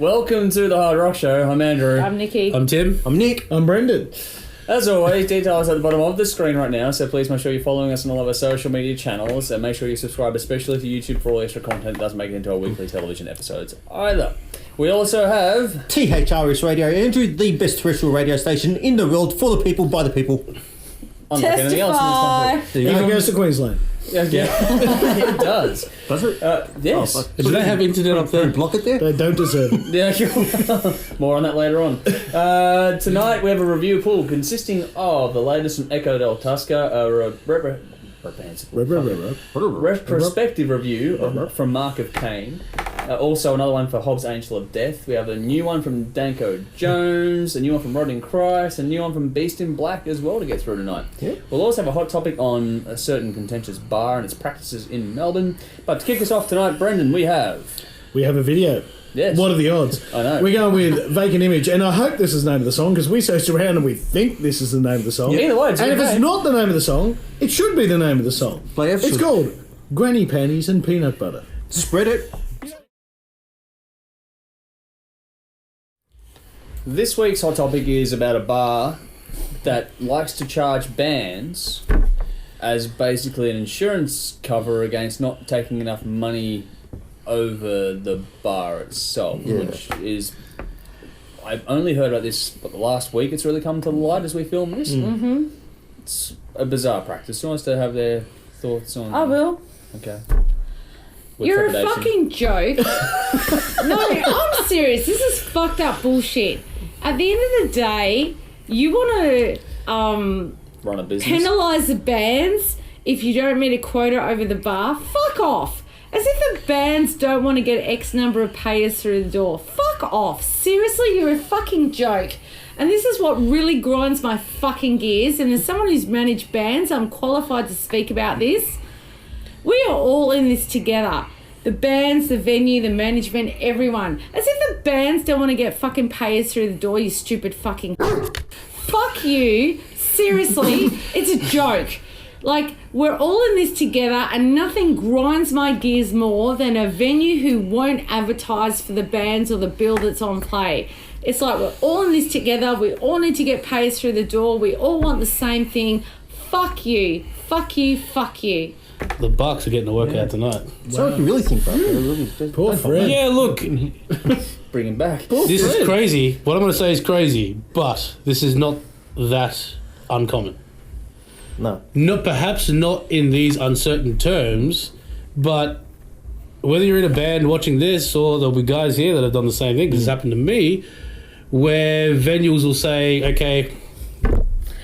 Welcome to the Hard Rock Show. I'm Andrew. I'm Nikki. I'm Tim. I'm Nick. I'm Brendan. As always, details at the bottom of the screen right now, so please make sure you're following us on all of our social media channels, and make sure you subscribe especially to YouTube for all extra content that doesn't make it into our weekly television episodes either. We also have... THRS Radio, Andrew, the best terrestrial radio station in the world, for the people, by the people. Unlike anything else in this country. It goes to Queensland. Yeah. It does. Does it? Yes. Oh, Do they have internet up there? Block it there? They don't deserve it. Yeah, more on that later on. Tonight we have a review pool consisting of the latest from Echo Del Tusker, retrospective review from Mark Of Cain. Also another one for Hobb's Angel of Death. We have a new one from Danko Jones, a new one from Rod in Christ, a new one from Beast in Black as well to get through tonight. Yeah. We'll also have a hot topic on a certain contentious bar and its practices in Melbourne. But to kick us off tonight, Brendan, we have a video. Yes. What are the odds? I know. We're going with Vacant Image, and I hope this is the name of the song, because we searched around and we think this is the name of the song. Yeah. Either way, it's and if okay. it's not the name of the song, it should be the name of the song. It's called Granny Panties and Peanut Butter. Spread it. This week's hot topic is about a bar that likes to charge bands as basically an insurance cover against not taking enough money over the bar itself, which is... I've only heard about this the last week. It's really come to light as we film this. Mm-hmm. It's a bizarre practice. Who wants to have their thoughts on... I will. Okay. You're a fucking joke. No, I'm serious. This is fucked up bullshit. At the end of the day, you want to run a business, penalise the bands if you don't meet a quota over the bar. Fuck off. As if the bands don't want to get X number of payers through the door. Fuck off. Seriously, you're a fucking joke. And this is what really grinds my fucking gears. And as someone who's managed bands, I'm qualified to speak about this. We are all in this together. The bands, the venue, the management, everyone. As if the bands don't want to get fucking payers through the door, you stupid fucking... Fuck you. Seriously, it's a joke. Like, we're all in this together, and nothing grinds my gears more than a venue who won't advertise for the bands or the bill that's on play. It's like we're all in this together. We all need to get payers through the door. We all want the same thing. Fuck you. Fuck you. Fuck you. The Bucks are getting a workout tonight. So what do you really think, bro? Poor Fred. Yeah, look, bring him back. this is crazy. What I'm going to say is crazy, but this is not that uncommon. No. Perhaps not in these uncertain terms, but whether you're in a band watching this, or there'll be guys here that have done the same thing, because it's happened to me, where venues will say, okay,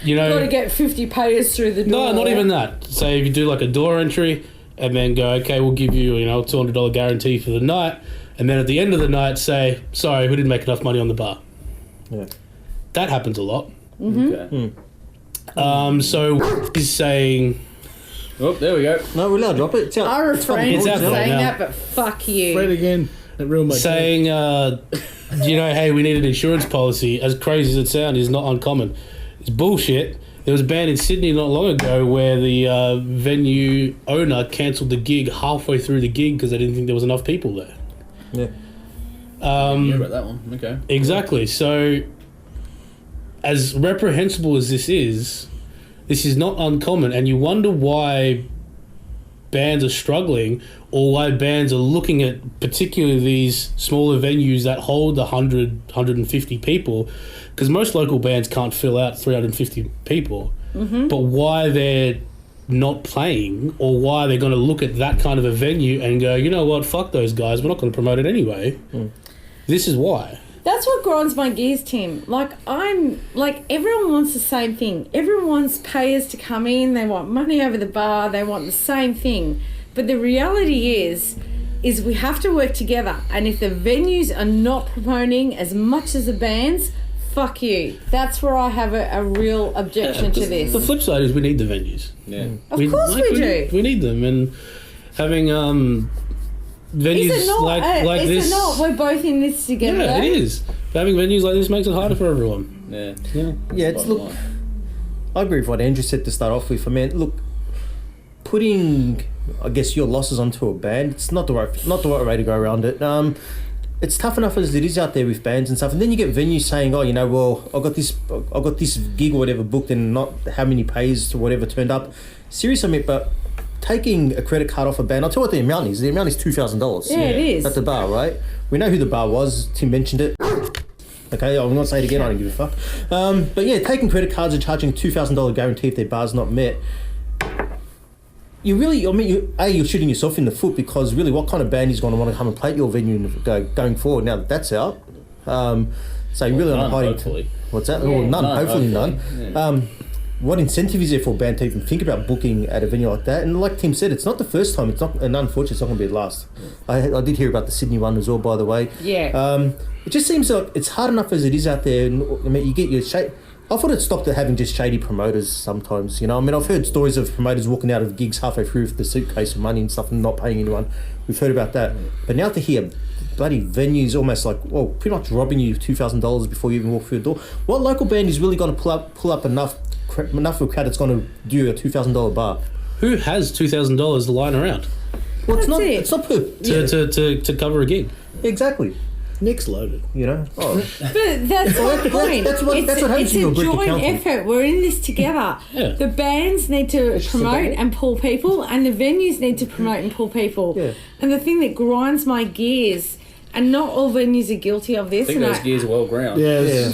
you know... You've got to get 50 payers through the door. No, not even that. Say if you do like a door entry and then go, okay, we'll give you, a $200 guarantee for the night, and then at the end of the night say, sorry, we didn't make enough money on the bar. Yeah. That happens a lot. Okay. So he's saying... Oh, there we go. No, we're allowed to drop it. I refrain from out there saying now. that, but fuck you. Fred again. That ruined my saying, hey, we need an insurance policy, as crazy as it sounds, is not uncommon. It's bullshit. There was a band in Sydney not long ago where the venue owner cancelled the gig halfway through the gig because they didn't think there was enough people there. Yeah. Yeah, about that one. Okay. Exactly. So, as reprehensible as this is not uncommon, and you wonder why bands are struggling, or why bands are looking at particularly these smaller venues that hold 100, 150 people, because most local bands can't fill out 350 people, but why they're not playing, or why they're going to look at that kind of a venue and go, you know what, fuck those guys, we're not going to promote it anyway. This is why. That's what grinds my gears, Tim. Everyone wants the same thing. Everyone wants payers to come in. They want money over the bar. They want the same thing. But the reality is we have to work together. And if the venues are not promoting as much as the bands, fuck you. That's where I have a real objection to this. The flip side is we need the venues. Yeah. Of course we do. We need them, and having venues Is it not? like is this. it not? We're both in this together. Yeah, it is. But having venues like this makes it harder for everyone. Yeah. Yeah, look, I agree with what Andrew said to start off with. I mean, look, putting, I guess, your losses onto a band, it's not the right way to go around it. it's tough enough as it is out there with bands and stuff, and then you get venues saying, "Oh, well, I got this gig or whatever booked, and not how many pays or whatever turned up." Seriously, mate, but taking a credit card off a band, I'll tell you what the amount is. The amount is $2,000. Yeah, it is. At the bar, right? We know who the bar was. Tim mentioned it. Okay, I'll not say it again. I don't give a fuck. But yeah, taking credit cards and charging a $2,000 guarantee if their bar's not met. You're shooting yourself in the foot, because really, what kind of band is going to want to come and play at your venue going forward now that that's out? So you're really not hiding. Hopefully. What's that? Yeah. Well, none. Hopefully none. Yeah. What incentive is there for a band to even think about booking at a venue like that? And like Tim said, it's not the first time. It's not, and unfortunately, it's not going to be the last. I did hear about the Sydney one as well, by the way. Yeah. It just seems like it's hard enough as it is out there. I mean, you get your I thought it stopped at having just shady promoters sometimes, I mean, I've heard stories of promoters walking out of gigs halfway through with the suitcase of money and stuff and not paying anyone. We've heard about that. But now to hear bloody venues almost like, well, pretty much robbing you $2,000 before you even walk through the door. What local band is really going to pull up enough of a crowd that's going to do a $2,000 bar? Who has $2,000 lying around Well, it's not to cover a gig? Exactly. Nick's loaded. Oh. But that's my point. That's what happens it's when you're a a Greek joint accountant. effort. We're in this together. Yeah. The bands need to It's promote just and pull people, and the venues need to promote and pull people. Yeah. And the thing that grinds my gears, and not all venues are guilty of this. I think and those gears are well ground. Yeah. The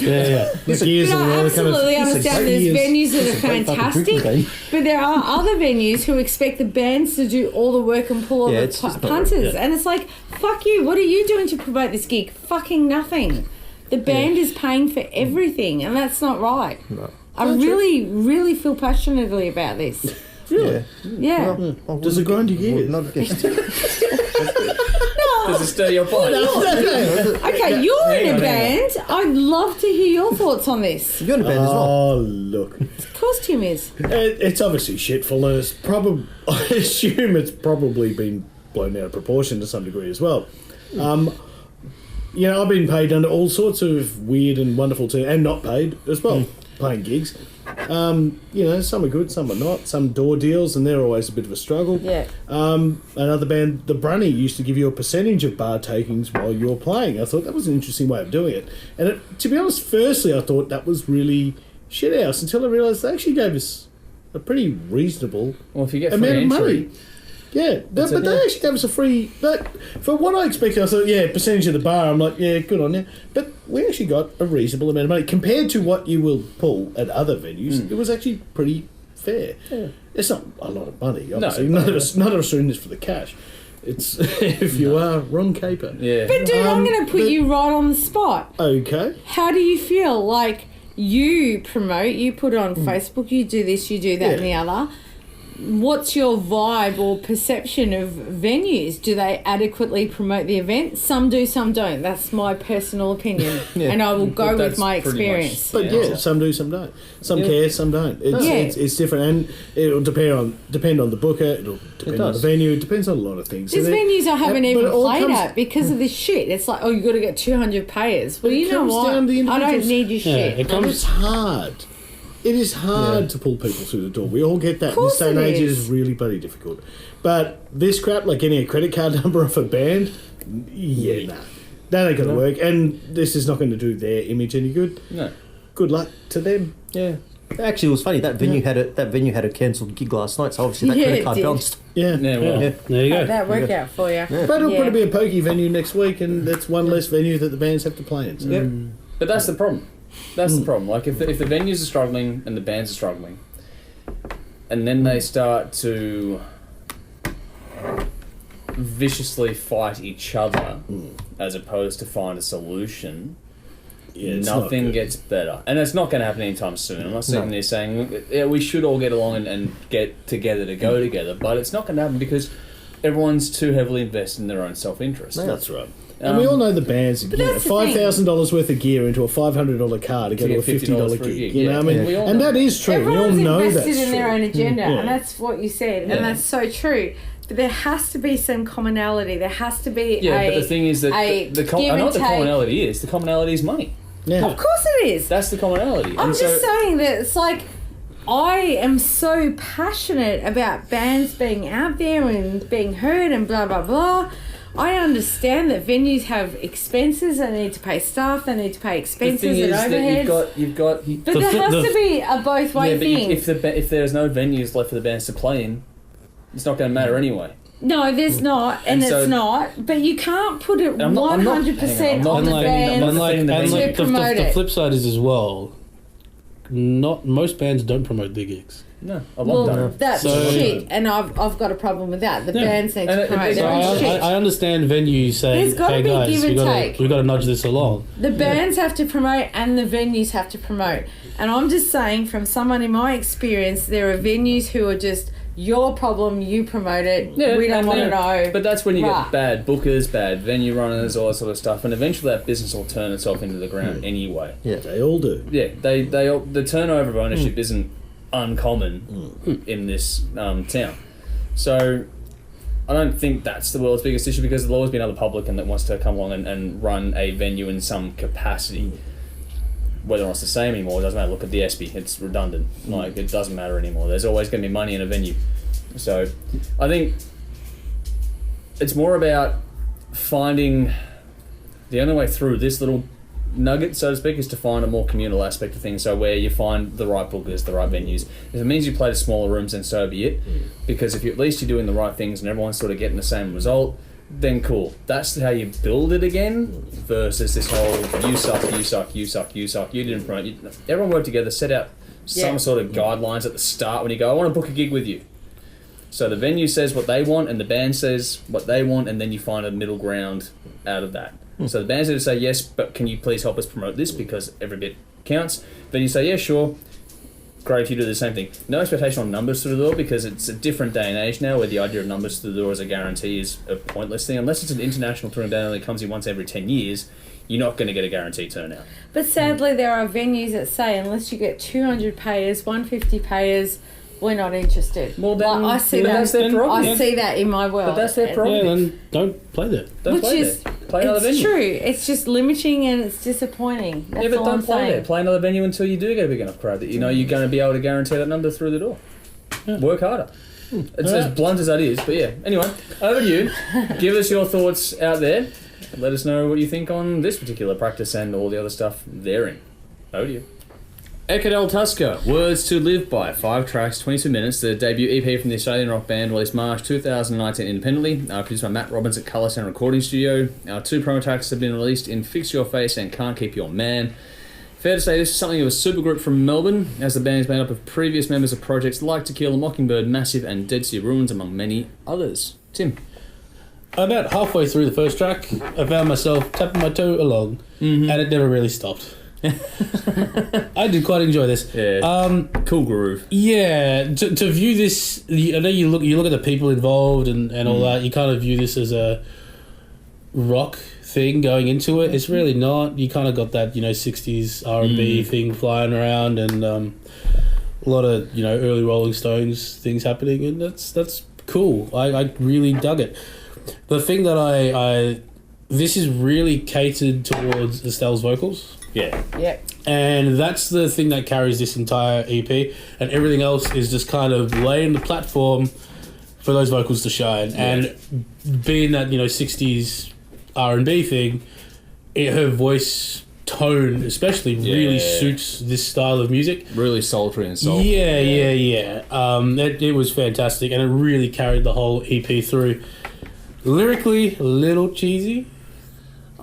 gears But are I really absolutely understand there's venues that are great fucking fantastic, drinking game. but there are other venues who expect the bands to do all the work and pull all Yeah, the it's just not punters. right. And it's like, fuck you, what are you doing to promote this gig? Fucking nothing. The band is paying for everything, and that's not right. No. I really, really feel passionately about this. Really? Yeah. Does it grind your gears? Not against Does it stir your pot? Okay, you're in a Hang on. band. I'd love to hear your thoughts on this. You're in a band as well. Oh, look. Of course, Tim is. It's obviously shitful, and I assume it's probably been blown out of proportion to some degree as well. I've been paid under all sorts of weird and wonderful terms, and not paid as well, playing gigs. Some are good, some are not. Some door deals, and they're always a bit of a struggle. Yeah. Another band, the Brunny, used to give you a percentage of bar takings while you were playing. I thought that was an interesting way of doing it. And to be honest, firstly, I thought that was really shithouse until I realised they actually gave us a pretty reasonable Well, if you get free amount of entry, money. Yeah, but they actually gave us a free... for what I expected, I thought, percentage of the bar, I'm like, yeah, good on you. But we actually got a reasonable amount of money. Compared to what you will pull at other venues, it was actually pretty fair. Yeah. It's not a lot of money, obviously. None of us are in this for the cash. It's if you are, wrong caper. yeah. But dude, I'm going to put you right on the spot. Okay. How do you feel? Like, you promote, you put it on Facebook, you do this, you do that and the other. What's your vibe or perception of venues? Do they adequately promote the event? Some do, some don't. That's my personal opinion. And I will go with my experience. But some do, some don't. Some care, some don't. It's different, and it'll depend on the booker. It'll depend on the venue. It depends on a lot of things. There's venues I haven't even played comes, at because of this shit. It's like, you've got to get 200 payers. Well, you know comes what? down to the I don't individuals. need your shit. And it's hard. It is hard to pull people through the door. We all get that. Of course In this day and age, it it is. is really bloody difficult. But this crap, like getting a credit card number off a band, nah. That ain't going to work. And this is not going to do their image any good. No. Good luck to them. Yeah. Actually, it was funny. That venue had a cancelled gig last night, so obviously that Yeah, credit it card did. bounced. Yeah. Yeah, well, There you go. That work out for you. But it'll probably be a pokey venue next week, and that's one less venue that the bands have to play in. So. But that's the problem. That's the problem. Like, if the venues are struggling and the bands are struggling, and then they start to viciously fight each other as opposed to find a solution, nothing gets better. And it's not going to happen anytime soon. I'm not sitting there saying, we should all get along and get together to go together, but it's not going to happen because everyone's too heavily invested in their own self-interest. That's right. And we all know the bands are that's the thing. $5,000 worth of gear into a $500 car to go to a get $50 for a gig. gig, You know what I mean? We all And know. that is true. Everyone's we all know invested that's in their true. own agenda, Yeah. and that's what you said, Yeah. and that's so true. But there has to be some commonality. There has to be But the thing is that I know what the commonality is. The commonality is money. Yeah. Of course it is. That's the commonality. I'm And just saying that it's like, I am so passionate about bands being out there and being heard and blah, blah, blah. I understand that venues have expenses. They need to pay staff. They need to pay The expenses thing is and that overheads. you've got. But there has to be a both way Yeah, but thing. if there's no venues left for the bands to play in, it's not going to matter anyway. No, there's not, and And so- it's not. But you can't put it I'm not- 100% on the I'm bands not saying the to venue- promote the it. flip side is as well. Not most bands don't promote their gigs. No, a lot Well, don't. that's So- shit, and I've got a problem with that. The Yeah. bands need And to it- promote so their own shit. I understand venues saying, There's gotta "Hey be guys, give and take. we got to nudge this along." The bands have to promote and the venues have to promote. And I'm just saying, from someone in my experience, there are venues who are just your problem, you promote it, we don't and want to then- know. But that's when you Right. get bad bookers, bad venue runners, all that sort of stuff, and eventually that business will turn itself into the ground anyway. They all do. Yeah, the turnover of ownership isn't uncommon in this town. So I don't think that's the world's biggest issue, because there'll always be another publican that wants to come along and run a venue in some capacity. Whether or not it's the same anymore, it doesn't matter. Look at the ESPY, it's redundant. Like, it doesn't matter anymore. There's always going to be money in a venue. So I think it's more about finding the only way through this little nugget, so to speak, is to find a more communal aspect of things. So where you find the right bookers, the right venues. If it means you play to smaller rooms, then so be it. Because if you, at least you're doing the right things and everyone's sort of getting the same result, then cool. That's how you build it again, versus this whole you suck, you suck, you suck, you suck, you didn't promote. Everyone worked together, set out some sort of guidelines at the start when you go, I want to book a gig with you. So the venue says what they want and the band says what they want, and then you find a middle ground out of that. So the band's going to say, yes, but can you please help us promote this because every bit counts? Then you say, yeah, sure. Great, you do the same thing. No expectation on numbers through the door, because it's a different day and age now where the idea of numbers through the door as a guarantee is a pointless thing. Unless it's an international touring band that comes in once every 10 years, you're not going to get a guaranteed turnout. But sadly, there are venues that say, unless you get 200 payers, 150 payers, we're not interested. Well, then, Like, I see then that. that's their prerogative. I see that in my world. But that's their And- prerogative. Yeah, then don't play there. Don't Which play is, there. Play another it's venue. true. It's just limiting and it's disappointing. That's Yeah, but all don't I'm play saying. there. Play another venue until you do get a big enough crowd that you know you're going to be able to guarantee that number through the door. Work harder. It's as blunt as that is, but yeah. Anyway, over to you. Give us your thoughts out there. Let us know what you think on this particular practice and all the other stuff therein. Over to you. Echo Del Tusker, Words to Live By, 5 tracks, 22 minutes, the debut EP from the Australian rock band, released March 2019 independently, produced by Matt Robbins at Colour Sound Recording Studio. Our 2 promo tracks have been released in Fix Your Face and Can't Keep Your Man. Fair to say this is something of a supergroup from Melbourne, as the band is made up of previous members of projects like Tequila Mockingbird, Massive and Dead Sea Ruins, among many others. Tim. About halfway through the first track, I found myself tapping my toe along, and it never really stopped. I did quite enjoy this. Yeah. Cool groove. Yeah, to view this, I know you look at the people involved and all that. You kind of view this as a rock thing going into it. It's really not. You kind of got that 60s R&B thing flying around, and a lot of early Rolling Stones things happening, and that's cool. I really dug it. The thing that I this is really catered towards Estelle's vocals. Yeah. Yeah. And that's the thing that carries this entire EP, and everything else is just kind of laying the platform for those vocals to shine. Yeah. And being that 60s R&B thing, her voice tone especially really suits this style of music. Really sultry and soulful. Yeah. It was fantastic, and it really carried the whole EP through. Lyrically, a little cheesy.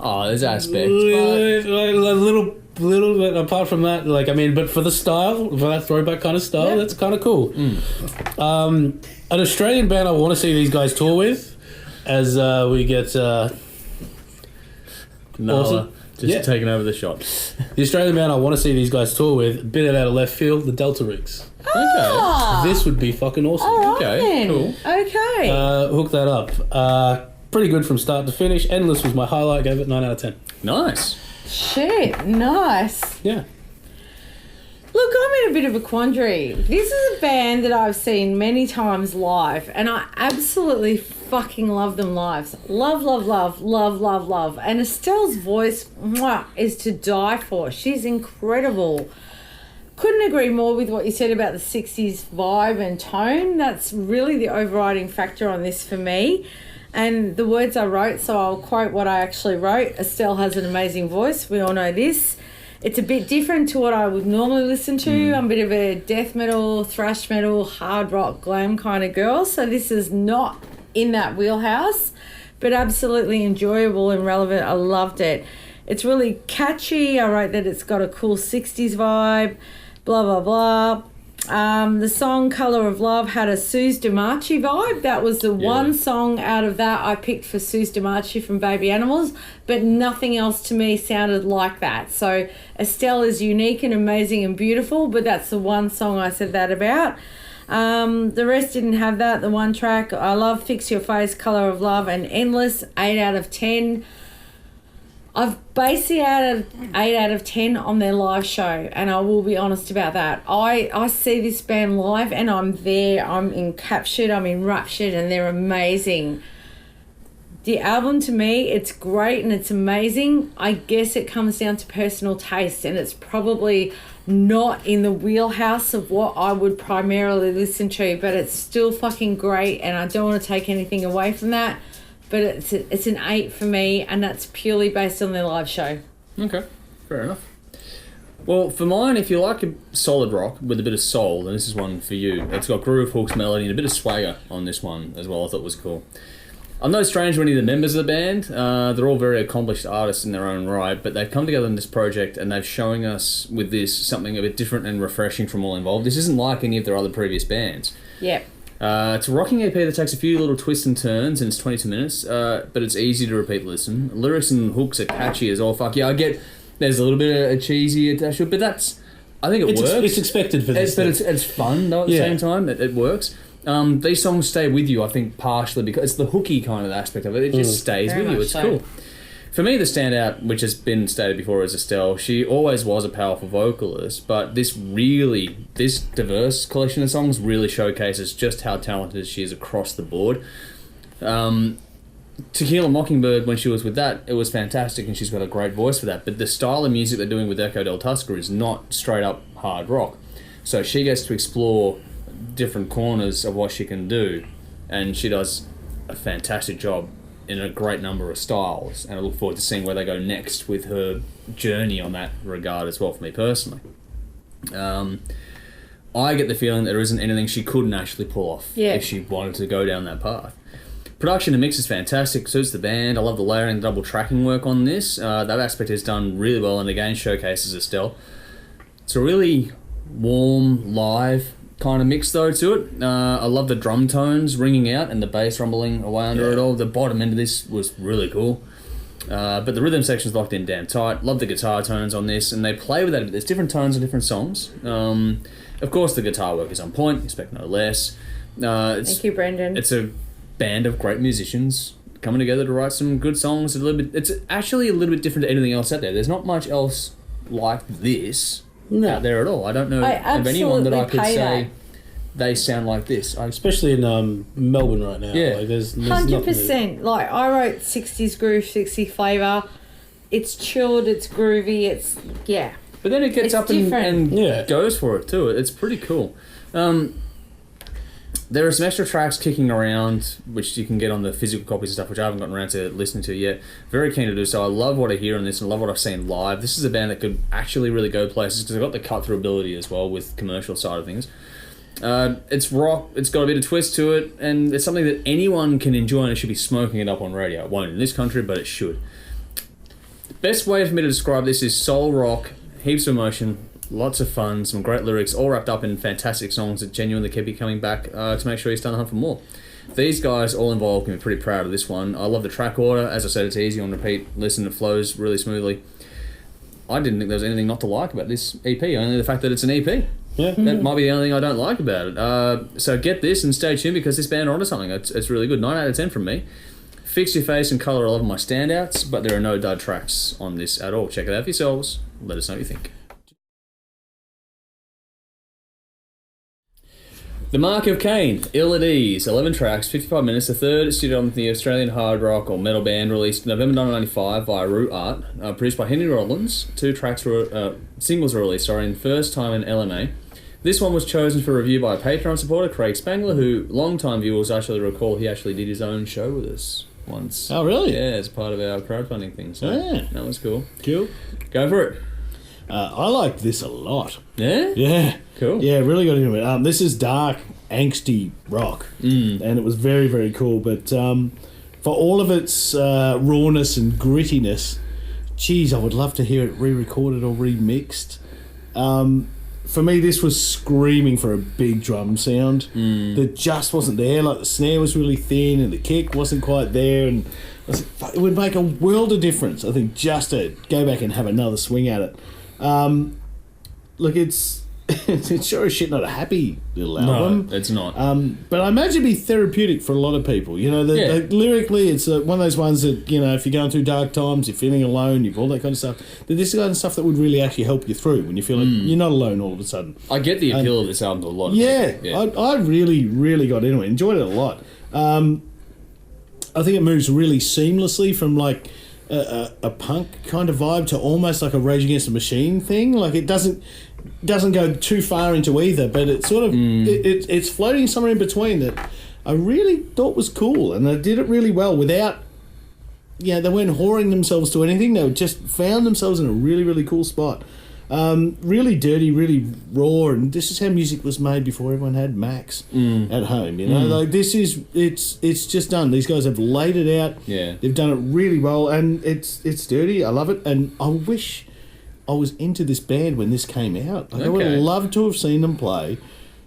Oh, there's aspects. A little bit apart from that, but for the style, for that throwback kind of style, that's kind of cool. An Australian band I want to see these guys tour with, as we get Awesome. Just taking over the shot. The Australian band I want to see these guys tour with, a bit out of left field, the Delta Rigs. Ah, This would be fucking awesome. all right Okay, then. cool. Okay. Hook that up. Pretty good from start to finish. Endless was my highlight. Gave it 9 out of 10. Nice. Shit, nice. Yeah. Look, I'm in a bit of a quandary. This is a band that I've seen many times live, and I absolutely fucking love them live. Love, love, love, love, love, love. And Estelle's voice is to die for. She's incredible. Couldn't agree more with what you said about the 60s vibe and tone. That's really the overriding factor on this for me. And the words I wrote, so I'll quote what I actually wrote. Estelle has an amazing voice. We all know this. It's a bit different to what I would normally listen to. I'm a bit of a death metal, thrash metal, hard rock, glam kind of girl. So this is not in that wheelhouse, but absolutely enjoyable and relevant. I loved it. It's really catchy. I wrote that it's got a cool 60s vibe, blah, blah, blah. The song Colour of Love had a Suze D'Marchi vibe. That was the one song out of that I picked for Suze D'Marchi from Baby Animals, but nothing else to me sounded like that. So Estelle is unique and amazing and beautiful, but that's the one song I said that about. The rest didn't have that. The one track, I love Fix Your Face, Colour of Love, and Endless, 8 out of 10. I've based it out 8 out of 10 on their live show, and I will be honest about that. I see this band live and I'm there, I'm encaptured, I'm enraptured, and they're amazing. The album, to me, it's great and it's amazing. I guess it comes down to personal taste, and it's probably not in the wheelhouse of what I would primarily listen to, but it's still fucking great, and I don't want to take anything away from that. But it's an 8 for me, and that's purely based on their live show. Okay, fair enough. Well, for mine, if you like a solid rock with a bit of soul, then this is one for you. It's got groove, hooks, melody, and a bit of swagger on this one as well. I thought was cool. I'm no stranger to any of the members of the band. They're all very accomplished artists in their own right, but they've come together in this project and they're showing us with this something a bit different and refreshing from all involved. This isn't like any of their other previous bands. Yep. It's a rocking EP that takes a few little twists and turns, and it's 22 minutes, but it's easy to repeat listen. Lyrics and hooks are catchy as all fuck. Yeah, I get there's a little bit of a cheesy attached to it, but that's, I think it works. It's expected for this. But it's fun, though, at the same time. It works. These songs stay with you, I think, partially because it's the hooky kind of aspect of it. It just stays Very with you. much It's so. cool. For me, the standout, which has been stated before, is Estelle. She always was a powerful vocalist, but this diverse collection of songs really showcases just how talented she is across the board. Tequila Mockingbird, when she was with that, it was fantastic, and she's got a great voice for that. But the style of music they're doing with Echo Del Tusker is not straight up hard rock. So she gets to explore different corners of what she can do, and she does a fantastic job in a great number of styles, and I look forward to seeing where they go next with her journey on that regard as well, for me personally. I get the feeling there isn't anything she couldn't actually pull off if she wanted to go down that path. Production and mix is fantastic, suits the band. I love the layering and double tracking work on this. That aspect is done really well, and again showcases Estelle. It's a really warm, live kind of mix though to it. I love the drum tones ringing out and the bass rumbling away under it all. The bottom end of this was really cool. But the rhythm section's locked in damn tight. Love the guitar tones on this, and they play with that a bit. There's different tones on different songs. Of course, the guitar work is on point, expect no less. Thank you, Brendan. It's a band of great musicians coming together to write some good songs. It's actually a little bit different to anything else out there. There's not much else like this out there at all. I don't know of anyone that I could say they sound like this. Especially in Melbourne right now. Yeah. Like there's 100%. Like, I wrote 60s groove, 60s flavour. It's chilled, it's groovy, it's, But then it gets It's up and Yeah. goes for it too. It's pretty cool. There are some extra tracks kicking around, which you can get on the physical copies and stuff, which I haven't gotten around to listening to yet. Very keen to do so. I love what I hear on this, and I love what I've seen live. This is a band that could actually really go places, because they've got the cut-through ability as well with commercial side of things. It's rock, it's got a bit of twist to it, and it's something that anyone can enjoy, and it should be smoking it up on radio. It won't in this country, but it should. The best way for me to describe this is soul rock, heaps of emotion, lots of fun, some great lyrics, all wrapped up in fantastic songs that genuinely keep you coming back to make sure you stay on the hunt for more. These guys all involved can be pretty proud of this one. I love the track order. As I said, it's easy on repeat. Listen, it flows really smoothly. I didn't think there was anything not to like about this EP, only the fact that it's an EP. Yeah. That might be the only thing I don't like about it. So get this and stay tuned, because this band are onto something. It's really good. 9 out of 10 from me. Fix Your Face and Colour are 11 of my standouts, but there are no dud tracks on this at all. Check it out for yourselves. Let us know what you think. The Mark of Cain, Ill at Ease, 11 tracks, 55 minutes, the third studio album from the Australian hard rock or metal band, released November 1995 via Root Art, produced by Henry Rollins. 2 tracks were, singles were released, in first time in LMA. This one was chosen for review by a Patreon supporter, Craig Spangler, who long-time viewers actually recall he actually did his own show with us once. Oh, really? Yeah, as part of our crowdfunding thing. So Yeah. that was cool. Cool. Go for it. I liked this a lot. Yeah? Yeah. Cool. Yeah, really got into it. This is dark, angsty rock, and it was very, very cool. But for all of its rawness and grittiness, geez, I would love to hear it re-recorded or remixed. For me, this was screaming for a big drum sound that just wasn't there. Like, the snare was really thin and the kick wasn't quite there, and it would make a world of difference, I think, just to go back and have another swing at it. Look, it's sure as shit not a happy little album. No, it's not. But I imagine it'd be therapeutic for a lot of people. You know, lyrically, it's one of those ones that, you know, if you're going through dark times, you're feeling alone, you've all that kind of stuff. This is the kind of stuff that would really actually help you through when you feel like you're not alone all of a sudden. I get the appeal of this album to a lot of people. I really, really got into it. Enjoyed it a lot. I think it moves really seamlessly from like a punk kind of vibe to almost like a Rage Against the Machine thing. Like, it doesn't go too far into either, but it's sort of it's floating somewhere in between that I really thought was cool, and they did it really well without, they weren't whoring themselves to anything. They just found themselves in a really, really cool spot. Really dirty, really raw, and this is how music was made before everyone had Macs at home. You know, like, this is it's just done. These guys have laid it out. Yeah, they've done it really well, and it's dirty. I love it, and I wish I was into this band when this came out. Like, I would have loved to have seen them play,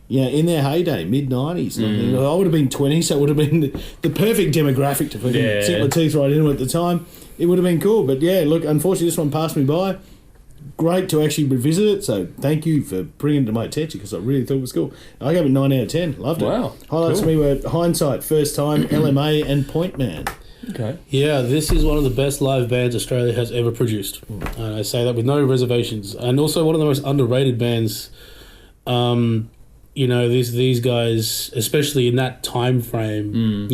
in their heyday, mid-90s. I would have been 20, so it would have been the perfect demographic to sink my teeth right into at the time. It would have been cool, but look, unfortunately this one passed me by. Great to actually revisit it, so thank you for bringing it to my attention, because I really thought it was cool. I gave it 9 out of 10. Loved it. Wow. Highlights for me were Hindsight, First Time, LMA, and Point Man. Okay. Yeah, this is one of the best live bands Australia has ever produced. And I say that with no reservations. And also one of the most underrated bands. These guys, especially in that time frame,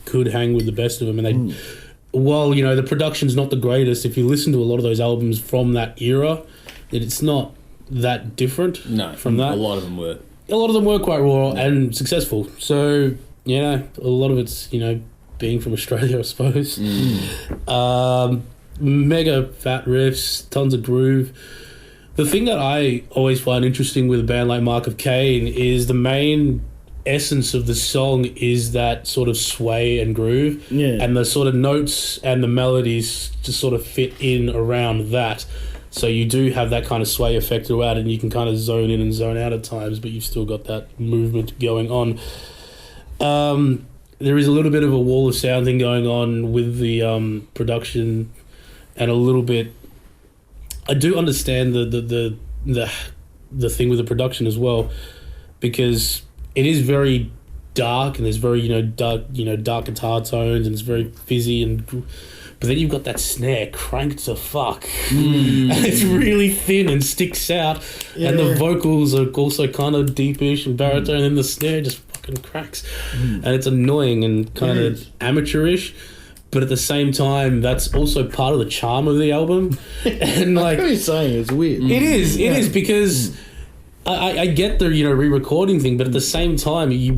could hang with the best of them. And they, while, the production's not the greatest, if you listen to a lot of those albums from that era, it's not that different from that. A lot of them were. A lot of them were quite raw and successful. So, a lot of it's, being from Australia, I suppose. Mega fat riffs, tons of groove. The thing that I always find interesting with a band like Mark Of Cain is the main essence of the song is that sort of sway and groove, and the sort of notes and the melodies just sort of fit in around that. So you do have that kind of sway effect throughout, and you can kind of zone in and zone out at times, but you've still got that movement going on. There is a little bit of a wall of sound thing going on with the production, and a little bit. I do understand the thing with the production as well, because it is very dark, and there's very dark guitar tones, and it's very fizzy, but then you've got that snare cranked to fuck, and it's really thin and sticks out, and the vocals are also kind of deepish and baritone, and the snare just fucking cracks, and it's annoying and kind of amateurish. But at the same time, that's also part of the charm of the album. And like, what are you saying? It's weird. It is because I get the re-recording thing, but at the same time, I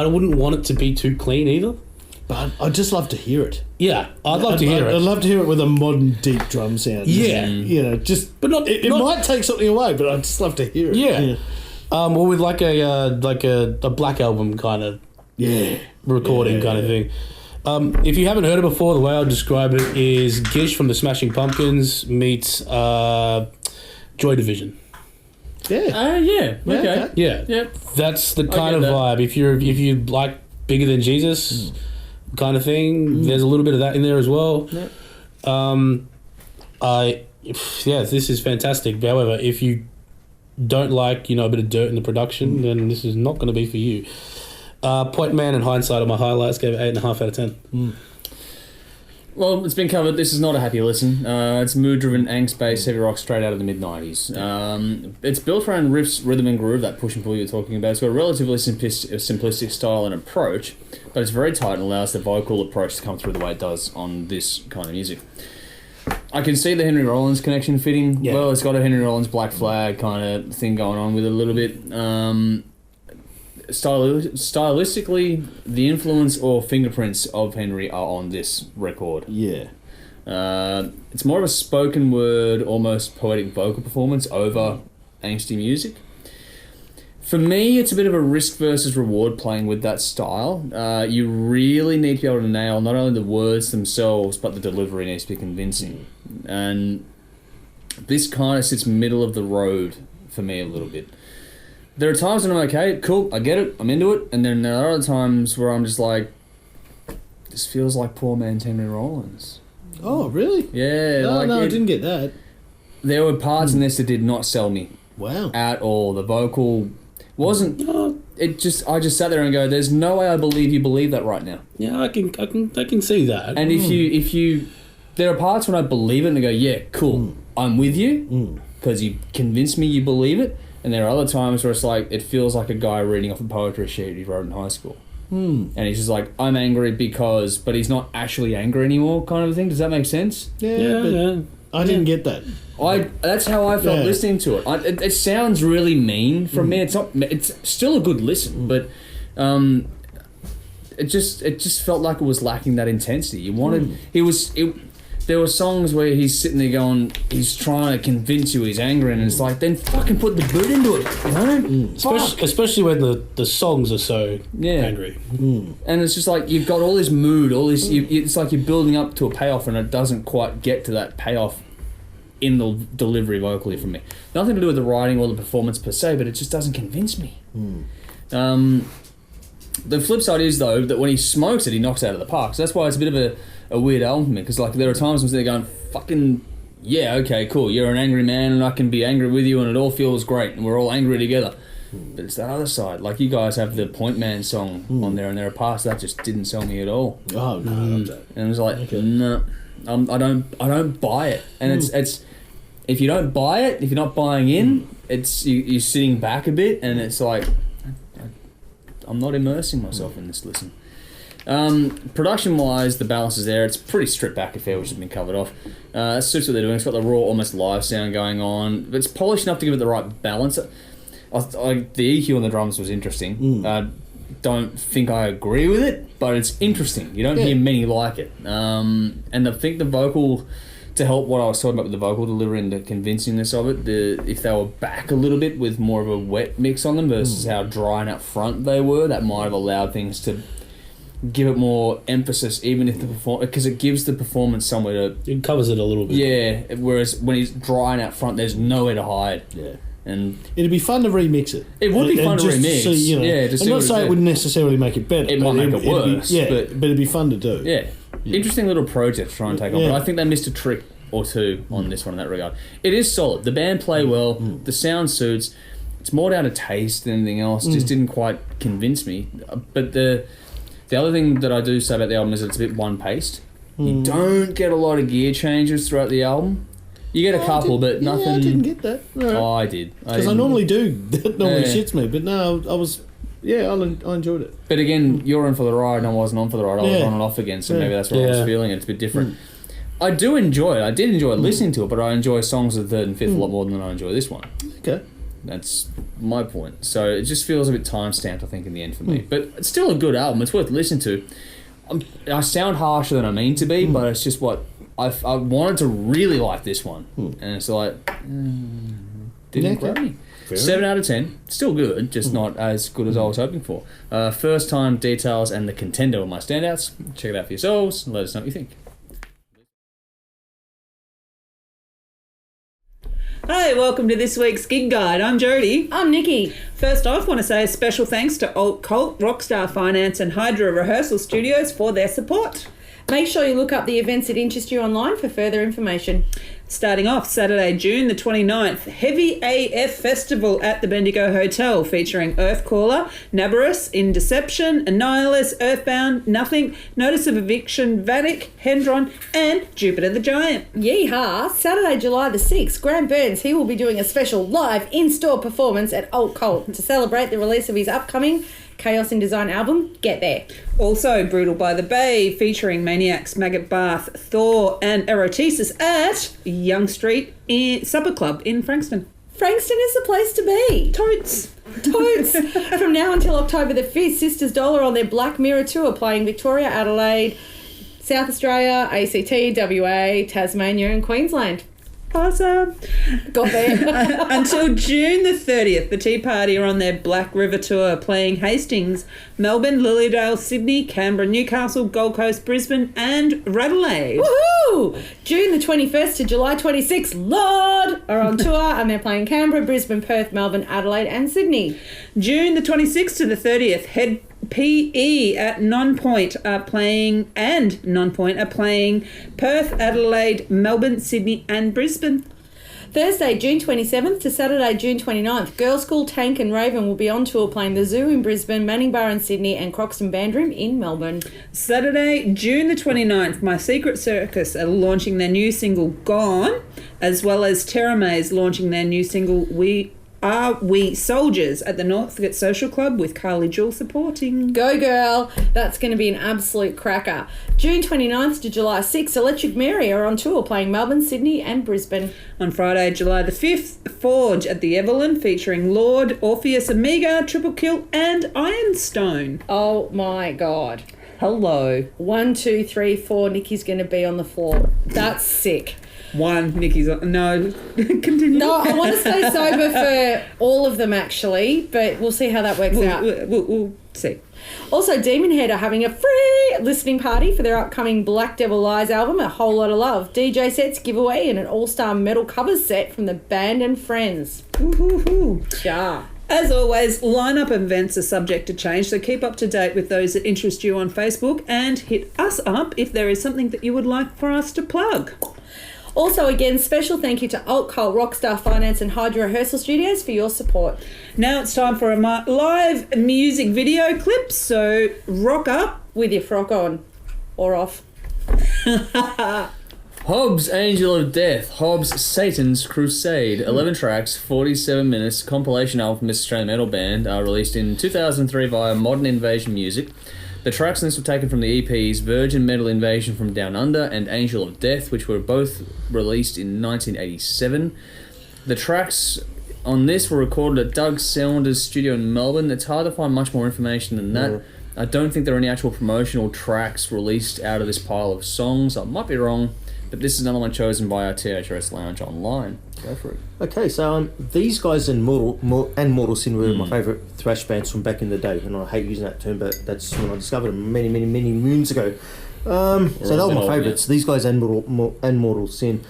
wouldn't want it to be too clean either. But I'd just love to hear it. Yeah, I'd love to hear it. I'd love to hear it with a modern deep drum sound. Yeah, but not. It might take something away, but I'd just love to hear it. Yeah. Or with like a Black Album kind of recording kind of thing. If you haven't heard it before, the way I'll describe it is Gish from the Smashing Pumpkins meets Joy Division. Okay. Yeah. That's the kind of vibe. If you like Bigger Than Jesus kind of thing, there's a little bit of that in there as well. This is fantastic. However, if you don't like a bit of dirt in the production, then this is not going to be for you. Point Man and Hindsight are my highlights. Gave it 8.5 out of 10. Well, it's been covered. This is not a happy listen. It's mood-driven, angst-based heavy rock straight out of the mid-90s. It's built around riffs, rhythm and groove, that push and pull you're talking about. It's got a relatively simplistic style and approach, but it's very tight and allows the vocal approach to come through the way it does on this kind of music. I can see the Henry Rollins connection fitting. Yeah. Well, it's got a Henry Rollins Black Flag kind of thing going on with it a little bit. Stylistically, the influence or fingerprints of Henry are on this record. Yeah. It's more of a spoken word, almost poetic vocal performance over angsty music. For me, it's a bit of a risk versus reward playing with that style. You really need to be able to nail not only the words themselves, but the delivery needs to be convincing. And this kind of sits middle of the road for me a little bit. There are times when I'm okay, cool, I get it, I'm into it, and then there are other times where I'm just like, this feels like poor man's Henry Rollins. Oh, really? Yeah. No, I didn't get that. There were parts in this that did not sell me Wow. at all. The vocal wasn't. I just sat there and go, "There's no way I believe you believe that right now." Yeah, I can see that. And if you, there are parts when I believe it and I go, "Yeah, cool, I'm with you," because you convinced me you believe it. And there are other times where it's like it feels like a guy reading off a poetry sheet he wrote in high school. And he's just like, I'm angry because, but he's not actually angry anymore, kind of a thing. Does that make sense? Yeah. I didn't get that. That's how I felt listening to it. It sounds really mean from me. It's not. It's still a good listen, but it just felt like it was lacking that intensity. You wanted. There were songs where he's sitting there going, he's trying to convince you he's angry, and it's like, then fucking put the boot into it, you know? Especially when the songs are so angry. And it's just like, you've got all this mood, all this, it's like you're building up to a payoff, and it doesn't quite get to that payoff in the delivery vocally from me. Nothing to do with the writing or the performance per se, but it just doesn't convince me. The flip side is, though, that when he smokes it, he knocks it out of the park. So that's why it's a bit of a weird album for me, because like there are times when they're going, fucking, yeah, okay, cool, you're an angry man and I can be angry with you and it all feels great and we're all angry together. But it's that other side. Like, you guys have the Point Man song on there, and there are parts that just didn't sell me at all. Oh, no, I love that. And I was like, no, I don't buy it. And it's if you don't buy it, if you're not buying in, it's you're sitting back a bit, and it's like, I'm not immersing myself in this listen. Production-wise, the balance is there. It's a pretty stripped-back affair, which has been covered off. It suits what they're doing. It's got the raw, almost live sound going on. But it's polished enough to give it the right balance. The EQ on the drums was interesting. Don't think I agree with it, but it's interesting. You don't hear many like it. And I think the vocal, to help what I was talking about with the vocal delivery and the convincingness of it, if they were back a little bit with more of a wet mix on them versus how dry and up front they were, that might have allowed things to give it more emphasis, even if the because it gives the performance somewhere to... It covers it a little bit. Yeah, whereas when he's dry and out front, there's nowhere to hide. Yeah. And it'd be fun to remix it. It would be fun to remix. See, you know, yeah, just I'm not saying it would necessarily make it better. It might make it worse. But it'd be fun to do. Yeah. Interesting little project to try and take on. But I think they missed a trick or two on this one in that regard. It is solid. The band play well. The sound suits. It's more down to taste than anything else. It just didn't quite convince me. But the other thing that I do say about the album is that it's a bit one-paced. You don't get a lot of gear changes throughout the album. You get a couple, but nothing... Yeah, I didn't get that. No. Oh, I did. Because I normally do. That normally shits me. But no, I was... Yeah, I enjoyed it. But again, you're in for the ride and I wasn't on for the ride. I was on and off again, so maybe that's what I was feeling. It's a bit different. I do enjoy it. I did enjoy listening to it, but I enjoy songs of the third and fifth a lot more than I enjoy this one. Okay. That's my point. So it just feels a bit time-stamped, I think, in the end for me. But it's still a good album. It's worth listening to. I sound harsher than I mean to be, but it's just what... I wanted to really like this one. And it's like... didn't grab me. 7 out of 10. Still good, just not as good as I was hoping for. First Time, Details, and The Contender were my standouts. Check it out for yourselves and let us know what you think. Hi, welcome to this week's Gig Guide. I'm Jodie. I'm Nikki. First off, I want to say a special thanks to Alt Cult, Rockstar Finance and Hydra Rehearsal Studios for their support. Make sure you look up the events that interest you online for further information. Starting off Saturday, June the 29th, Heavy AF Festival at the Bendigo Hotel featuring Earthcaller, Nabarus, In Deception, Annihilus, Earthbound, Nothing, Notice of Eviction, Vatic, Hendron, and Jupiter the Giant. Yeehaw! Saturday, July the 6th, Grant Burns, he will be doing a special live in-store performance at Alt Cult to celebrate the release of his upcoming Chaos in Design album. Get there. Also, Brutal by the Bay, featuring Maniacs, Maggot Bath, Thor, and Erotesis at Young Street Supper Club in Frankston. Frankston is the place to be. Totes. From now until October the 5th, Sisters Dollar on their Black Mirror tour, playing Victoria, Adelaide, South Australia, ACT, WA, Tasmania and Queensland. Awesome. Got there. Until June the 30th, the Tea Party are on their Black River tour, playing Hastings, Melbourne, Lilydale, Sydney, Canberra, Newcastle, Gold Coast, Brisbane and Adelaide. Woohoo! June the 21st to July 26th, Lord, are on tour and they're playing Canberra, Brisbane, Perth, Melbourne, Adelaide and Sydney. June the 26th to the 30th, Head PE at Nonpoint are playing, and Nonpoint are playing Perth, Adelaide, Melbourne, Sydney and Brisbane. Thursday, June 27th to Saturday, June 29th, Girls School, Tank and Raven will be on tour playing the Zoo in Brisbane, Manning Bar in Sydney and Croxton Bandroom in Melbourne. Saturday, June the 29th, My Secret Circus are launching their new single Gone, as well as Terra Maze launching their new single Are We Soldiers at the Northcote Social Club with Carly Jewell supporting. Go girl! That's going to be an absolute cracker. June 29th to July 6th, Electric Mary are on tour playing Melbourne, Sydney and Brisbane. On Friday, July the 5th, Forge at the Evelyn featuring Lord, Orpheus Amiga, Triple Kill and Ironstone. Oh my God. Hello. 1, 2, 3, 4, Nikki's going to be on the floor. That's sick. Nikki's on. No, continue. No, I want to stay sober for all of them actually, but we'll see how that works out. We'll see. Also, Demon Head are having a free listening party for their upcoming Black Devil Lies album, A Whole Lot of Love. DJ sets, giveaway, and an all-star metal covers set from the band and friends. Woo-hoo-hoo. Yeah. As always, lineup events are subject to change, so keep up to date with those that interest you on Facebook and hit us up if there is something that you would like for us to plug. Also, again, special thank you to Alt Cult, Rockstar Finance and Hydra Rehearsal Studios for your support. Now it's time for a live music video clip, so rock up. With your frock on. Or off. Hobb's Angel of Death, Hobb's Satan's Crusade, 11 tracks, 47 minutes, compilation album from this Australian metal band, released in 2003 via Modern Invasion Music. The tracks on this were taken from the EPs Virgin Metal Invasion from Down Under and Angel of Death, which were both released in 1987. The tracks on this were recorded at Doug Saunders' studio in Melbourne. It's hard to find much more information than that. I don't think there are any actual promotional tracks released out of this pile of songs. I might be wrong, but this is another one chosen by our THRS Lounge online. Go for it. Okay, so these guys and Mortal Sin were my favourite thrash bands from back in the day, and I hate using that term, but that's when I discovered them many moons ago. So they were my favourites. These guys and Mortal Sin.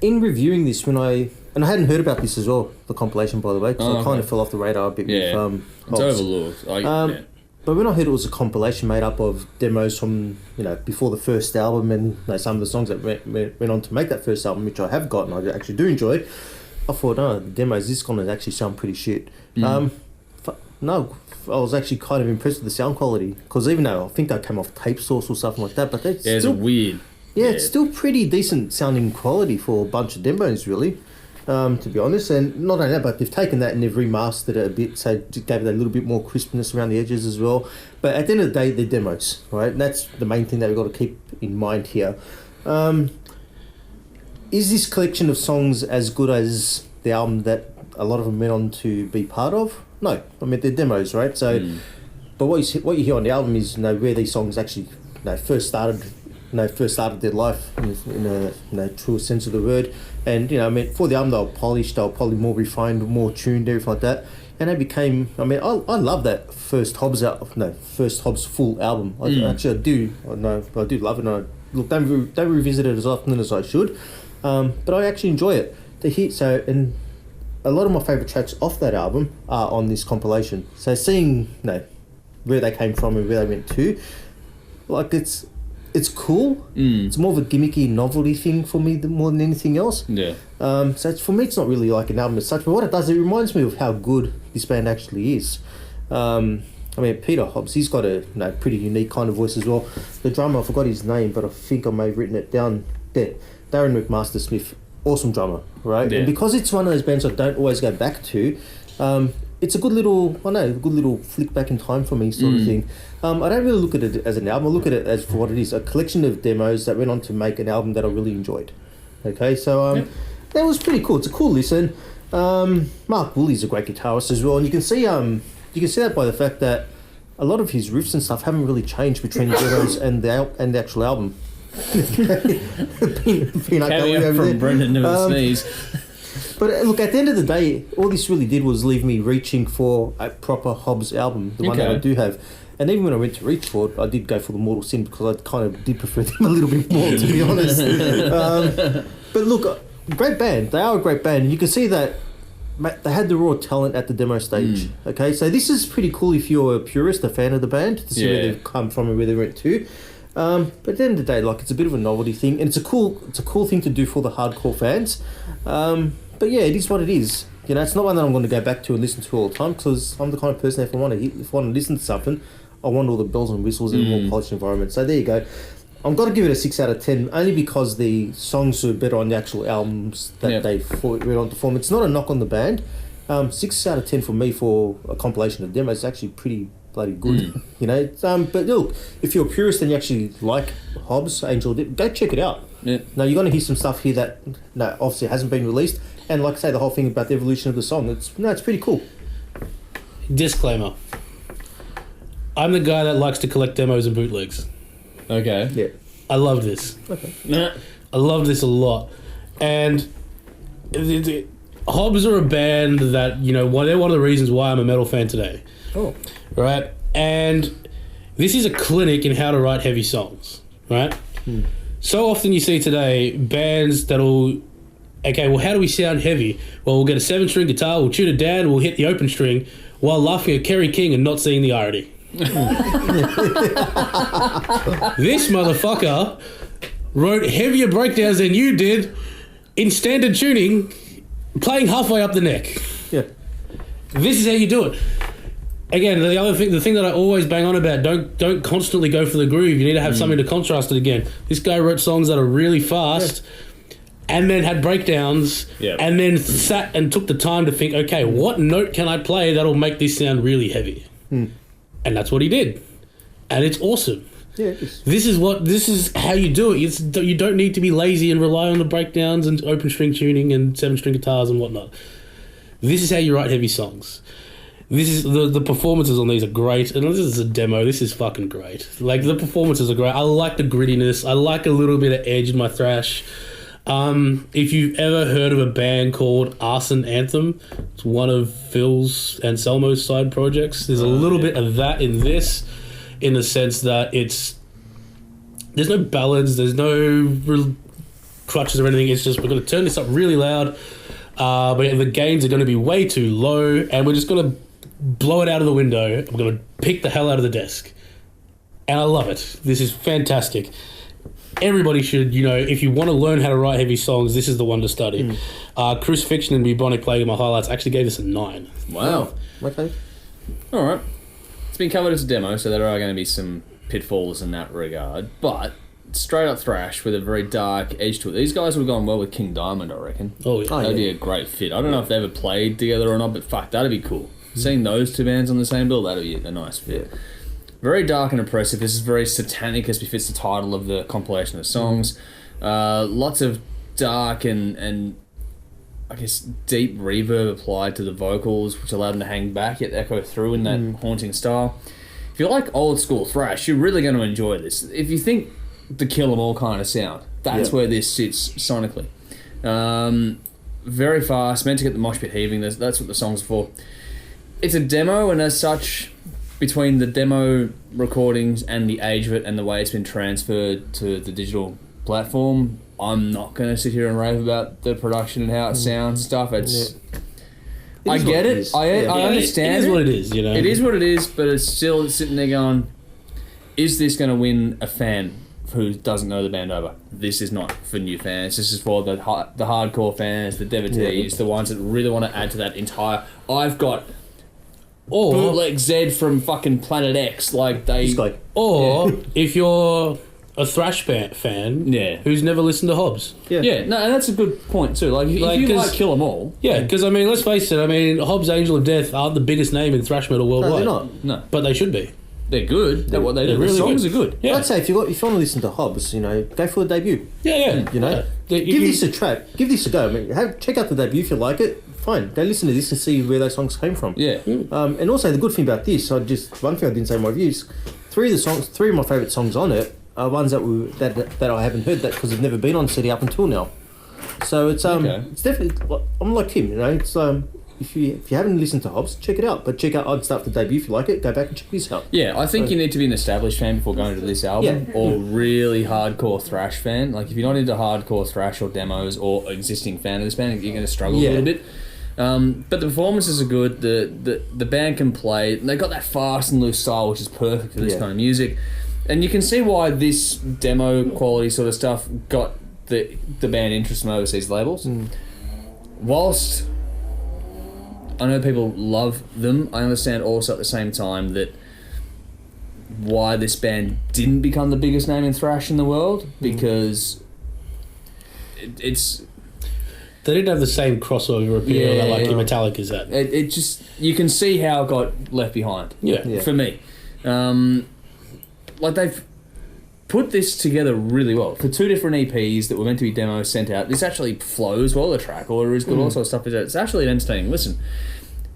In reviewing this, and I hadn't heard about this as well, the compilation, by the way, because I kind of fell off the radar a bit with it's overlooked. But when I heard it was a compilation made up of demos from, before the first album and some of the songs that went on to make that first album, which I have got and I actually do enjoy, I thought, the demos, this one actually sound pretty shit. No, I was actually kind of impressed with the sound quality, because even though I think they came off Tape Source or something like that, but it's still weird. Yeah, it's still pretty decent sounding quality for a bunch of demos, really. To be honest, and not only that, but they've taken that and they've remastered it a bit, so gave it a little bit more crispness around the edges as well. But at the end of the day, they're demos, right? And that's the main thing that we've got to keep in mind here. Is this collection of songs as good as the album that a lot of them went on to be part of? No, I mean they're demos, right? So, but what you hear on the album is where these songs actually first started their life in a true sense of the word. And for the album they were polished, they were probably more refined, more tuned, everything like that. And they became. I love that first Hobbs full album. I do love it. And I don't revisit it as often as I should, but I actually enjoy it. And a lot of my favourite tracks off that album are on this compilation. So seeing where they came from and where they went to, it's cool. It's more of a gimmicky novelty thing for me more than anything else. Yeah. So for me, it's not really like an album as such. But what it does, it reminds me of how good this band actually is. Peter Hobbs, he's got a pretty unique kind of voice as well. The drummer, I forgot his name, but I think I may have written it down there. Darren McMaster-Smith, awesome drummer, right? Yeah. And because it's one of those bands I don't always go back to, it it's a good little, flick back in time for me sort of thing. I don't really look at it as an album. I look at it as for what it is, a collection of demos that went on to make an album that I really enjoyed. Okay, so that was pretty cool. It's a cool listen. Mark Woolley's a great guitarist as well, and you can see that by the fact that a lot of his riffs and stuff haven't really changed between the demos and the actual album. Carry from Brendan to the sneeze. But look, at the end of the day, all this really did was leave me reaching for a proper Hobbs album, the one that I do have. And even when I went to reach for it, I did go for the Mortal Sin because I kind of did prefer them a little bit more, to be honest. But look, great band. They are a great band. You can see that they had the raw talent at the demo stage. Okay, so this is pretty cool if you're a purist, a fan of the band, to see where they've come from and where they went to. But at the end of the day, like, it's a bit of a novelty thing, and it's a cool thing to do for the hardcore fans. But yeah, it is what it is. You know, it's not one that I'm going to go back to and listen to all the time, because I'm the kind of person that if I want to listen to something, I want all the bells and whistles in a more polished environment. So there you go. I'm going to give it a 6 out of 10, only because the songs are better on the actual albums that they went on to form. It's not a knock on the band. 6 out of 10 for me for a compilation of demos is actually pretty bloody good. You know. But look, if you're a purist and you actually like Hobbs, Angel Dip, go check it out. Yeah. Now you're going to hear some stuff here that obviously hasn't been released, and like I say, the whole thing about the evolution of the song. It's pretty cool. Disclaimer. I'm the guy that likes to collect demos and bootlegs. Okay. Yeah. I love this. Okay. I love this a lot. And Hobbs are a band that, you know, they're one of the reasons why I'm a metal fan today. Oh. Right? And this is a clinic in how to write heavy songs. Right? So often you see today bands that'll... Okay, well, how do we sound heavy? Well, we'll get a 7-string guitar, we'll tune it down, we'll hit the open string while laughing at Kerry King and not seeing the irony. This motherfucker wrote heavier breakdowns than you did in standard tuning, playing halfway up the neck. Yeah. This is how you do it. Again, the thing that I always bang on about, don't constantly go for the groove. You need to have something to contrast it again. This guy wrote songs that are really fast and then had breakdowns and then sat and took the time to think, okay, what note can I play that'll make this sound really heavy? And that's what he did. And it's awesome. Yeah, This is how you do it. You don't need to be lazy and rely on the breakdowns and open string tuning and 7-string guitars and whatnot. This is how you write heavy songs. This is the performances on these are great, and this is a demo. This is fucking great. Like, the performances are great. I like the grittiness. I like a little bit of edge in my thrash. If you've ever heard of a band called Arson Anthem, it's one of Phil's and Selmo's side projects. There's a little bit of that in this, in the sense that there's no ballads, there's no crutches or anything. It's just, we're going to turn this up really loud, but the gains are going to be way too low, and we're just going to blow it out of the window. We're going to pick the hell out of the desk. And I love it. This is fantastic. Everybody should, if you want to learn how to write heavy songs, this is the one to study. Crucifixion and Bubonic Plague in my highlights actually gave this a 9. Wow. Okay. All right. It's been covered as a demo, so there are going to be some pitfalls in that regard. But straight up thrash with a very dark edge to it. These guys would have gone well with King Diamond, I reckon. Oh, yeah. That'd be a great fit. I don't know if they ever played together or not, but fuck, that'd be cool. Seeing those two bands on the same bill, that'd be a nice fit. Very dark and oppressive. This is very satanic, as befits the title of the compilation of songs. Lots of dark and I guess deep reverb applied to the vocals, which allowed them to hang back yet echo through in that haunting style. If you like old school thrash, you're really going to enjoy this. If you think the Kill 'Em All kind of sound, that's where this sits sonically. Very fast, meant to get the mosh pit heaving. That's what the song's for. It's a demo, and as such, between the demo recordings and the age of it and the way it's been transferred to the digital platform, I'm not going to sit here and rave about the production and how it sounds and stuff. I get it. I understand it. It is what it is, It is what it is, but it's still sitting there going, is this going to win a fan who doesn't know the band over? This is not for new fans. This is for the hardcore fans, the devotees, the ones that really want to add to that entire... I've got... bootleg Z from fucking Planet X, if you're a thrash fan Yeah. who's never listened to Hobbs. No, and that's a good point too. Like, if you 'cause- like Kill 'Em All, Yeah, because I mean, let's face it. I mean, Hobbs, Angel of Death aren't the biggest name in thrash metal No, worldwide. they're not. no, But they should be. they're good. They're what they do. they're The really songs good. are good. Yeah, I'd say if you want to listen to Hobbs, go for the debut. yeah. You know, Yeah. give this a track. Give this a go. I mean, check out the debut if you like it. Fine, go listen to this and see where those songs came from. Yeah. And also the good thing about this, one thing I didn't say in my reviews, three of my favourite songs on it are ones that I haven't heard that because they've never been on CD up until now. So it's it's definitely, I'm like him, it's if you haven't listened to Hobbs, check it out. But check out Odd Stuff the debut if you like it. Go back and check this out. Yeah, I think you need to be an established fan before going to this album, or really hardcore thrash fan. Like, if you're not into hardcore thrash or demos or existing fan of this band, you're going to struggle a little bit. But the performances are good. The band can play. They got that fast and loose style, which is perfect for this kind of music. And you can see why this demo quality sort of stuff got the band interest from overseas labels. Whilst I know people love them, I understand also at the same time that why this band didn't become the biggest name in thrash in the world, because it's... They didn't have the same crossover appeal that like your Metallica's had. It just... You can see how it got left behind. Yeah. For me. Like, they've put this together really well. For two different EPs that were meant to be demos sent out, this actually flows well. The track order is good, all sorts of stuff. It's actually an entertaining listen.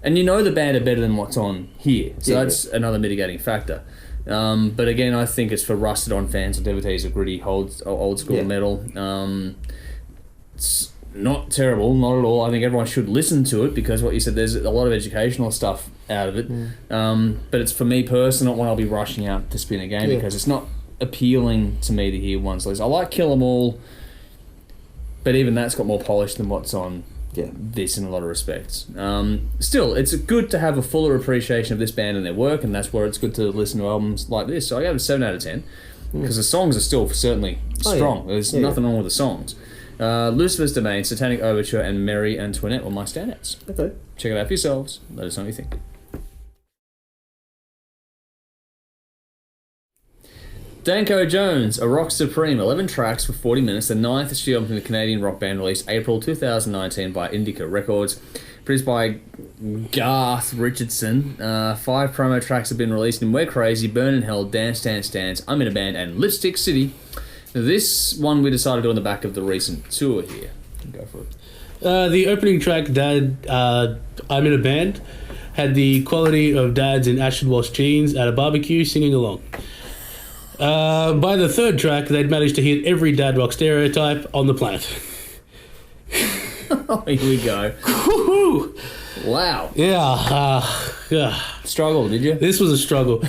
And you know the band are better than what's on here. So that's another mitigating factor. But again, I think it's for rusted on fans or devotees of gritty old school metal. It's not terrible, not at all. I think everyone should listen to it because what you said, there's a lot of educational stuff out of it. But it's, for me personally, not one I'll be rushing out to spin again because it's not appealing to me to hear one list. I like Kill 'Em All, but even that's got more polish than what's on this in a lot of respects. Still, it's good to have a fuller appreciation of this band and their work, and that's where it's good to listen to albums like this. So I gave it a 7 out of 10 because the songs are still certainly strong. There's nothing wrong with the songs. Lucifer's Domain, Satanic Overture, and Mary Antoinette were my standouts. Okay. Check it out for yourselves. Let us know what you think. Danko Jones, A Rock Supreme, 11 tracks for 40 minutes, the 9th studio album from the Canadian rock band, released April 2019 by Indica Records, produced by Garth Richardson. 5 promo tracks have been released in We're Crazy, Burn in Hell, Dance, Dance, Dance, I'm in a Band, and Lipstick City. This one we decided to do on the back of the recent tour here. Go for it. The opening track, Dad, I'm in a Band, had the quality of dads in acid wash jeans at a barbecue singing along. By the third track, they'd managed to hit every dad rock stereotype on the planet. Oh, here we go. Woohoo! Wow. Yeah. Struggle, did you? This was a struggle.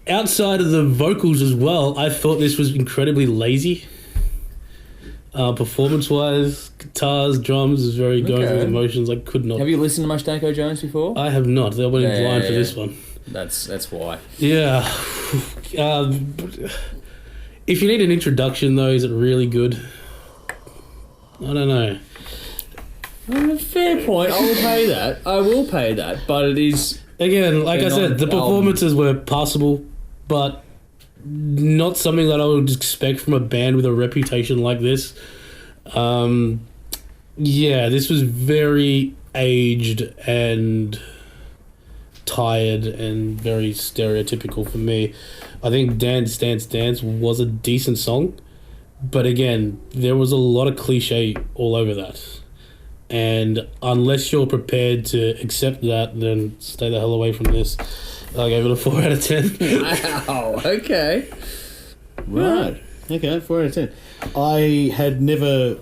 Outside of the vocals as well, I thought this was incredibly lazy. Performance-wise, guitars, drums is very going through the motions. I could not. Have you listened to much Danko Jones before? I have not. They went in blind for this one. That's why. Yeah. If you need an introduction, though, is it really good? I don't know. Fair point. I will pay that. But it is... Again, like I said, the performances were passable, but not something that I would expect from a band with a reputation like this. This was very aged and tired and very stereotypical for me. I think Dance, Dance, Dance was a decent song, but again, there was a lot of cliche all over that. And unless you're prepared to accept that, then stay the hell away from this. I gave it a 4 out of 10. Wow, okay. Right. Okay, 4 out of 10. I had never,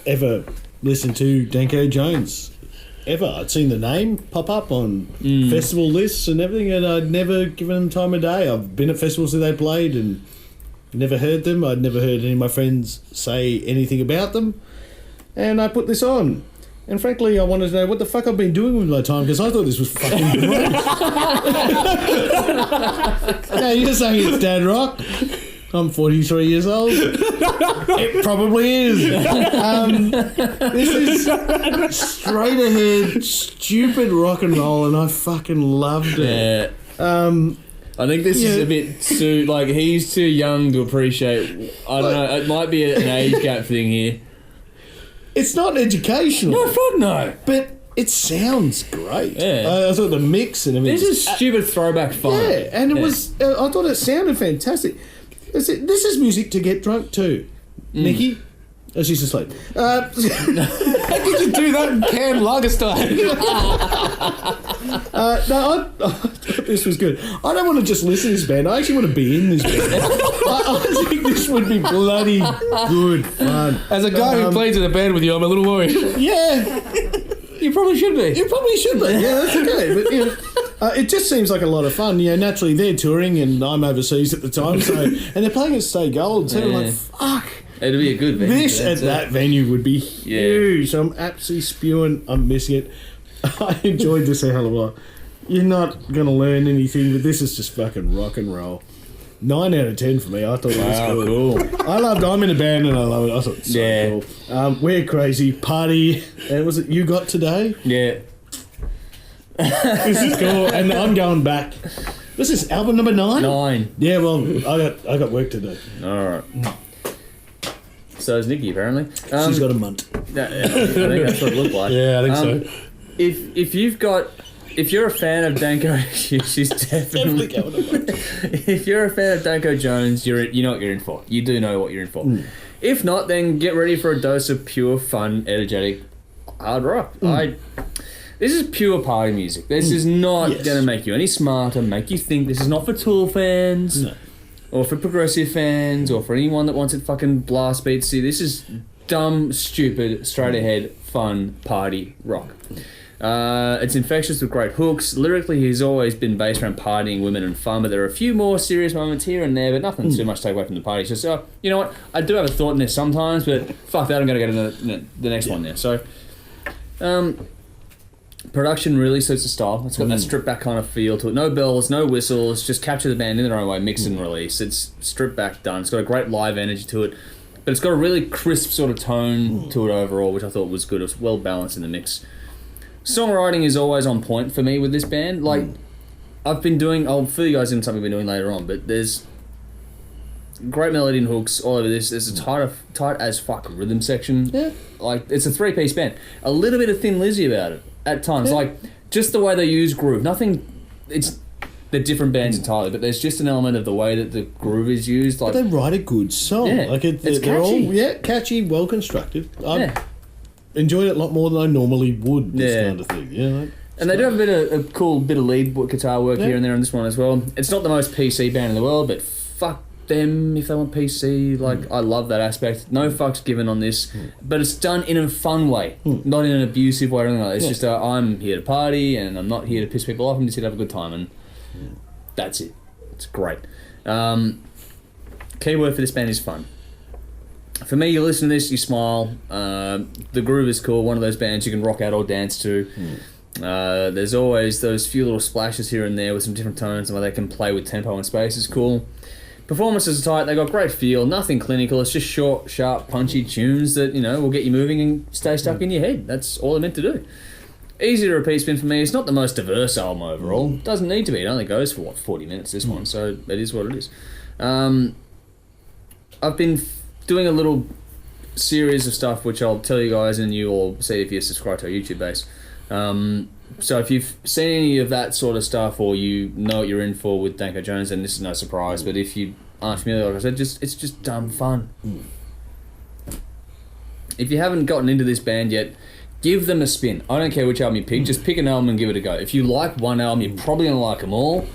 ever listened to Danko Jones. Ever. I'd seen the name pop up on festival lists and everything, and I'd never given them time of day. I've been at festivals that they played and never heard them. I'd never heard any of my friends say anything about them. And I put this on. And frankly, I wanted to know what the fuck I've been doing with my time, because I thought this was fucking great. Now, you're saying it's dad rock. I'm 43 years old. It probably is. This is straight ahead, stupid rock and roll, and I fucking loved it. Yeah. I think this is a bit too, like, he's too young to appreciate. I don't know, it might be an age gap thing here. It's not educational. No, fuck no. But it sounds great. Yeah. I thought the mix and everything. This is stupid throwback fun. Yeah, and it was. I thought it sounded fantastic. This is music to get drunk to, Nikki. Oh, she's asleep. How did you do that in Cam Lagerstein? No, I thought this was good. I don't want to just listen to this band. I actually want to be in this band. I think this would be bloody good fun. As a guy who plays in a band with you, I'm a little worried. Yeah. You probably should be. You probably should be. Yeah, that's okay. But it just seems like a lot of fun. Naturally they're touring and I'm overseas at the time, so and they're playing at Stay Gold. So I'm like, fuck. It'd be a good venue. This at that venue would be huge. So I'm absolutely spewing. I'm missing it. I enjoyed this a hell of a lot. You're not going to learn anything, but this is just fucking rock and roll. 9 out of 10 for me. I thought it was cool. I loved. I'm in a band and I love it. I thought it was so cool. We're crazy. Party. Was it You Got Today? Yeah. This is cool. And I'm going back. This is album number 9? 9. Yeah, well, I got work to do. All right. So is Nikki, apparently. She's got a month. I think that's what it looked like. Yeah, I think so. If you're a fan of Danko, she's definitely going a month. If you're a fan of Danko Jones, you know what you're in for. You do know what you're in for. If not, then get ready for a dose of pure, fun, energetic hard rock. This is pure party music. This is not going to make you any smarter, make you think. This is not for Tool fans. No. Or for progressive fans, or for anyone that wants it fucking blast beats. See, this is dumb, stupid, straight ahead, fun, party rock. It's infectious with great hooks. Lyrically, he's always been based around partying, women, and fun, but there are a few more serious moments here and there, but nothing too much to take away from the party. So, you know what? I do have a thought in this sometimes, but fuck that, I'm going to go to the next one there. So, production really suits the style. It's got that stripped back kind of feel to it. No bells, no whistles, just capture the band in their own way, mix and release. It's stripped back, done. It's got a great live energy to it, but it's got a really crisp sort of tone to it overall, which I thought was good. It was well balanced in the mix. Songwriting is always on point for me with this band. Like, I've been doing, I'll fill you guys in something we've been doing later on, but there's great melody and hooks all over this. There's a tight as fuck rhythm section. Yeah. Like, it's a 3-piece band. A little bit of Thin Lizzy about it. At times, like, just the way they use groove. Nothing, they're different bands entirely, but there's just an element of the way that the groove is used. Like, but they write a good song. Yeah, like it's they're catchy. all catchy, well constructed. I enjoyed it a lot more than I normally would. This kind of thing, and they do have a cool bit of lead guitar work here and there on this one as well. It's not the most PC band in the world, but fuck them if they want PC. Like, I love that aspect. No fucks given on this, but it's done in a fun way, not in an abusive way or anything like that. It's just I'm here to party and I'm not here to piss people off. I'm just here to have a good time, and that's it. It's great. Key word for this band is fun. For me, you listen to this, you smile. The groove is cool. One of those bands you can rock out or dance to. There's always those few little splashes here and there with some different tones and where they can play with tempo and space is cool. Performances are tight, they got great feel, nothing clinical, it's just short, sharp, punchy tunes that, will get you moving and stay stuck in your head. That's all they're meant to do. Easy to repeat spin for me. It's not the most diverse album overall. Doesn't need to be. It only goes for, 40 minutes, this one, so it is what it is. I've been doing a little series of stuff which I'll tell you guys and you all see if you subscribe to our YouTube base. So if you've seen any of that sort of stuff or you know what you're in for with Danko Jones, then this is no surprise. But if you aren't familiar, like I said, it's just dumb fun. If you haven't gotten into this band yet, give them a spin. I don't care which album you pick, just pick an album and give it a go. If you like one album, you're probably going to like them all.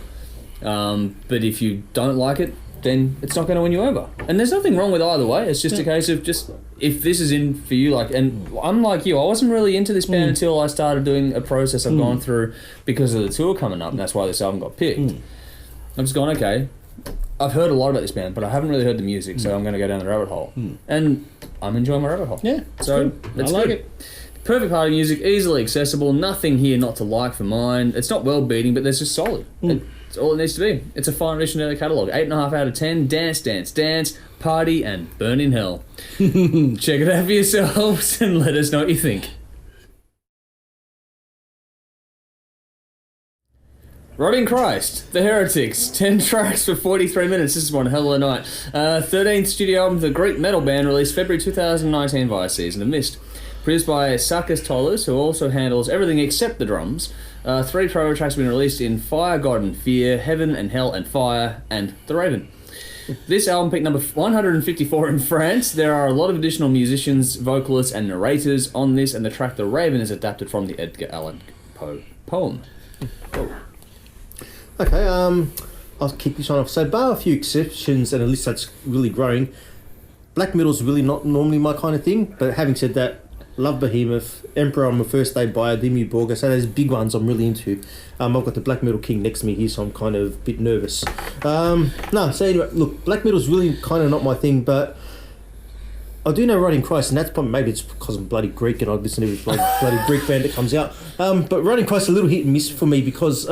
But if you don't like it, then it's not going to win you over. And there's nothing wrong with either way. It's just a case of just, if this is in for you, like, and I'm like you, I wasn't really into this band until I started doing a process I've gone through because of the tour coming up, and that's why this album got picked. I'm just going, okay, I've heard a lot about this band, but I haven't really heard the music, so I'm going to go down the rabbit hole. And I'm enjoying my rabbit hole. Yeah, so I like it. Perfect party music, easily accessible, nothing here not to like for mine. It's not well beating, but there's just solid. It's all it needs to be. It's a fine addition to the catalogue. 8.5 out of 10. Dance, dance, dance, party, and burn in hell. Check it out for yourselves and let us know what you think. Rotting Christ, The Heretics, 10 tracks for 43 minutes. This is one hell of a night. 13th studio album of the Greek metal band, released February 2019 via Season of Mist. Produced by Sakis Tollers, who also handles everything except the drums. 3 promo tracks have been released in Fire, God and Fear, Heaven and Hell and Fire, and The Raven. This album picked number 154 in France. There are a lot of additional musicians, vocalists and narrators on this, and the track The Raven is adapted from the Edgar Allan Poe poem. Okay, I'll kick this one off. So, bar a few exceptions and a list that's really growing, black metal's really not normally my kind of thing, but having said that, love Behemoth, Emperor on my first day buyer, Dimmu Borgir, so those big ones I'm really into. I've got the Black Metal King next to me here, so I'm kind of a bit nervous. So anyway, look, black metal's really kind of not my thing, but I do know Rotting Christ, and that's probably, maybe it's because I'm bloody Greek and I listen to every bloody Greek band that comes out. But Rotting Christ is a little hit and miss for me because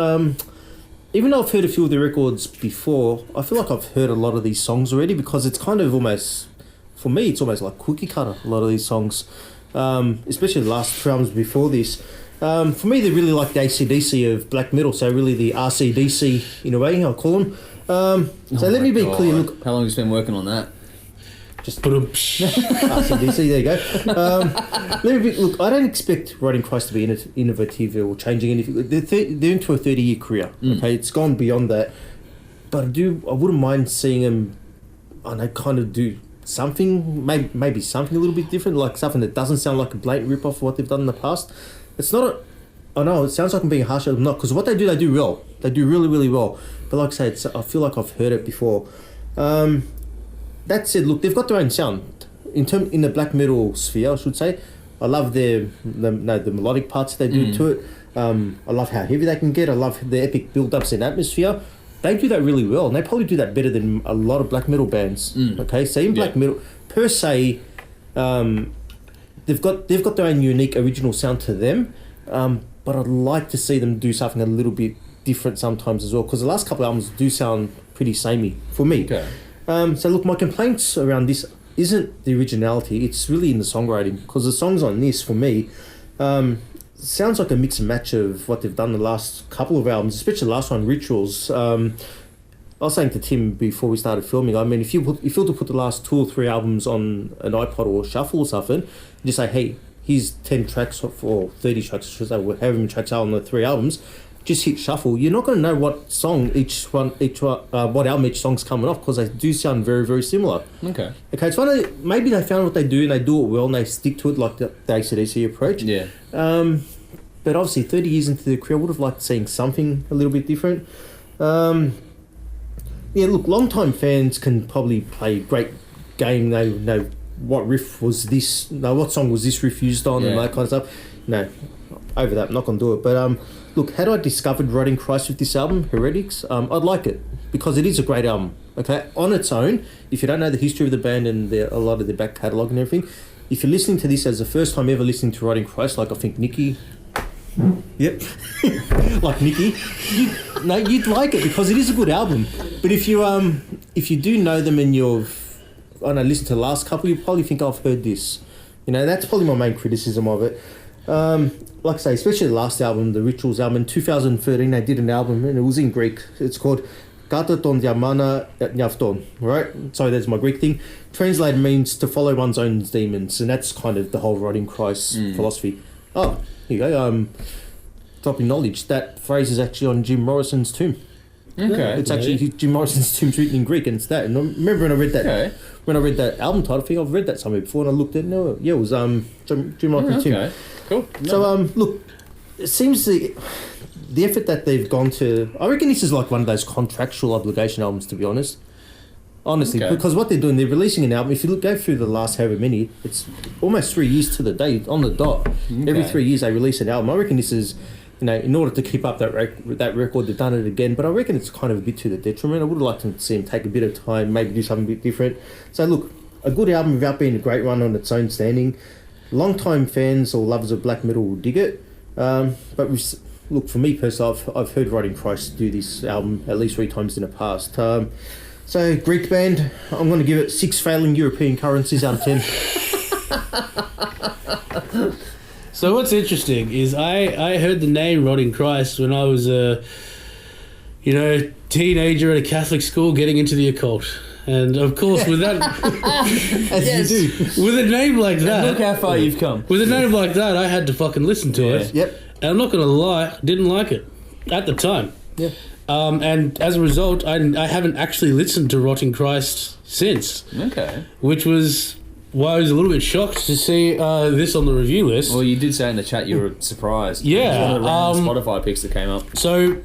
even though I've heard a few of the records before, I feel like I've heard a lot of these songs already because it's kind of almost, for me, it's almost like cookie cutter, a lot of these songs. Especially the last 2 albums before this. For me, they're really like the AC/DC of black metal, so really the RC/DC in a way, I'll call them. Let me be clear. Look, how long have you been working on that? Just RC/DC. There you go. Let me be, look, I don't expect Rotting Christ to be innovative or changing anything. They're into a 30-year career. Okay, it's gone beyond that. But I wouldn't mind seeing them. I know, kind of do something, maybe something a little bit different, like something that doesn't sound like a blatant rip-off of what they've done in the past. It's not I know, it sounds like I'm being harsh, I'm not, because what they do well. They do really, really well. But like I say, I feel like I've heard it before. That said, look, they've got their own sound. In the black metal sphere, I should say. I love the melodic parts they do to it. I love how heavy they can get. I love the epic build-ups and atmosphere. They do that really well, and they probably do that better than a lot of black metal bands. Okay, so in black metal, per se, they've got their own unique original sound to them. But I'd like to see them do something a little bit different sometimes as well, because the last couple of albums do sound pretty samey for me. Okay. So look, my complaints around this isn't the originality; it's really in the songwriting, because the songs on this, for me, sounds like a mix and match of what they've done the last couple of albums, especially the last one, Rituals. I was saying to Tim before we started filming, I mean, if you were to put the last 2 or 3 albums on an iPod or shuffle or something, and just say, hey, here's 10 tracks or 30 tracks, I should say, however many tracks are on the 3 albums, just hit shuffle. You're not going to know what song what album each song's coming off, because they do sound very, very similar. Okay, it's funny, maybe they found what they do and they do it well and they stick to it, like the AC/DC approach. Yeah. But obviously 30 years into the career, I would have liked seeing something a little bit different. Yeah, look, long-time fans can probably play a great game. They know what riff was this, what song was this riff used on, and that kind of stuff. No, over that, I'm not going to do it. But look, had I discovered Rotting Christ with this album, Heretics, I'd like it, because it is a great album. Okay, on its own, if you don't know the history of the band and a lot of their back catalogue and everything, if you're listening to this as the first time ever listening to Rotting Christ, like I think Nikki... Yep. Like Nikki, you'd like it because it is a good album. But if you do know them and listened to the last couple, you probably think, I've heard this. That's probably my main criticism of it. Like I say, especially the last album, the Rituals album, in 2013 they did an album and it was in Greek. It's called Kata ton diamana nyafton, right? Sorry, that's my Greek thing. Translated means to follow one's own demons, and that's kind of the whole Rotting Christ philosophy. Oh, here you go. Dropping knowledge. That phrase is actually on Jim Morrison's tomb. Okay. It's actually Jim Morrison's tomb's written in Greek, and it's that. And I remember when I read that when I read that album title, I think I've read that somewhere before, and I looked at it, it was Jim Morrison's tomb. Okay. Cool. So look, it seems the effort that they've gone to, I reckon this is like one of those contractual obligation albums, to be honest. Honestly, because what they're doing, they're releasing an album. If you go through the last however many, it's almost 3 years to the day, on the dot. Okay. Every 3 years they release an album. I reckon this is, in order to keep up that record, they've done it again. But I reckon it's kind of a bit to the detriment. I would have liked to see them take a bit of time, maybe do something a bit different. So look, a good album without being a great one on its own standing. Long-time fans or lovers of black metal will dig it. But look, for me personally, I've heard Rotting Christ do this album at least 3 times in the past. So, Greek band, I'm going to give it 6 failing European currencies out of 10. So what's interesting is I heard the name Rotting Christ when I was teenager at a Catholic school getting into the occult. And of course, with that, As you do. with a name like that, Look how far you've come. with a name like that, I had to fucking listen to it. Yep. And I'm not gonna lie, didn't like it at the time. Yeah. And as a result, I haven't actually listened to Rotting Christ since, Okay. which was why I was a little bit shocked to see this on the review list. Well, you did say in the chat you were surprised. Yeah, It was one of the random Spotify picks that came up. So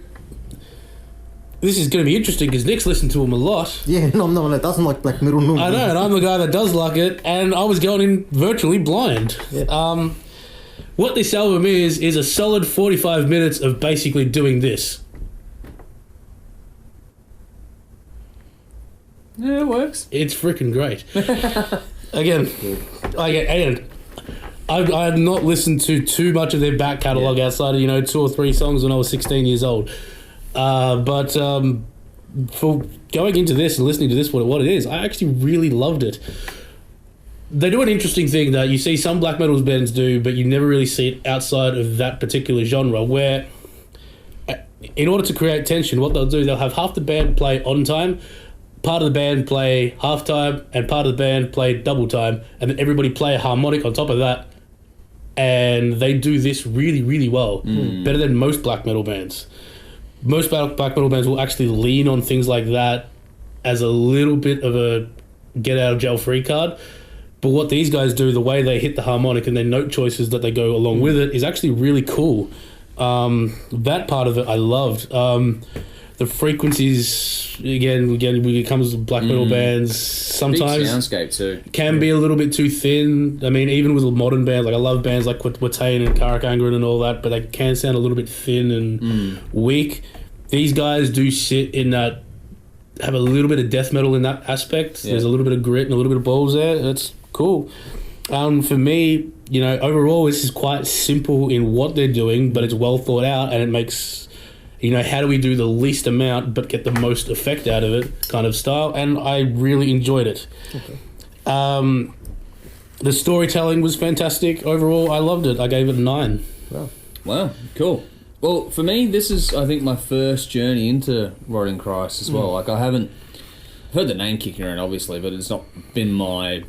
this is going to be interesting because Nick's listened to him a lot. Yeah, no, I'm not one that doesn't like black metal. No. I know, and I'm the guy that does like it, and I was going in virtually blind. Yeah. What this album is a solid 45 minutes of basically doing this. Yeah, it works. It's freaking great. Again, I've not listened to too much of their back catalogue outside of 2 or 3 songs when I was 16 years old. But for going into this and listening to this, what it is, I actually really loved it. They do an interesting thing that you see some black metal bands do, but you never really see it outside of that particular genre, where in order to create tension, what they'll do, they'll have half the band play on time, part of the band play half time, and part of the band play double time, and then everybody play a harmonic on top of that. And they do this really, really well. Better than most black metal bands. Most black metal bands will actually lean on things like that as a little bit of a get out of jail free card. But what these guys do, the way they hit the harmonic and their note choices that they go along with it, is actually really cool. That part of it I loved. The frequencies, again, when it comes to black metal bands, sometimes Big soundscape too. can be a little bit too thin. I mean, even with modern bands, like I love bands like Watain and Karakangren and all that, but they can sound a little bit thin and weak. These guys do sit in that, have a little bit of death metal in that aspect. Yeah. There's a little bit of grit and a little bit of balls there. That's cool. For me, overall, this is quite simple in what they're doing, but it's well thought out, and it makes, how do we do the least amount but get the most effect out of it kind of style, and I really enjoyed it. Okay. The storytelling was fantastic. Overall, I loved it. I gave it a 9. Wow, cool. Well, for me, this is, I think, my first journey into Rotting Christ as well. Like, I've heard the name kicking around, obviously, but it's not been my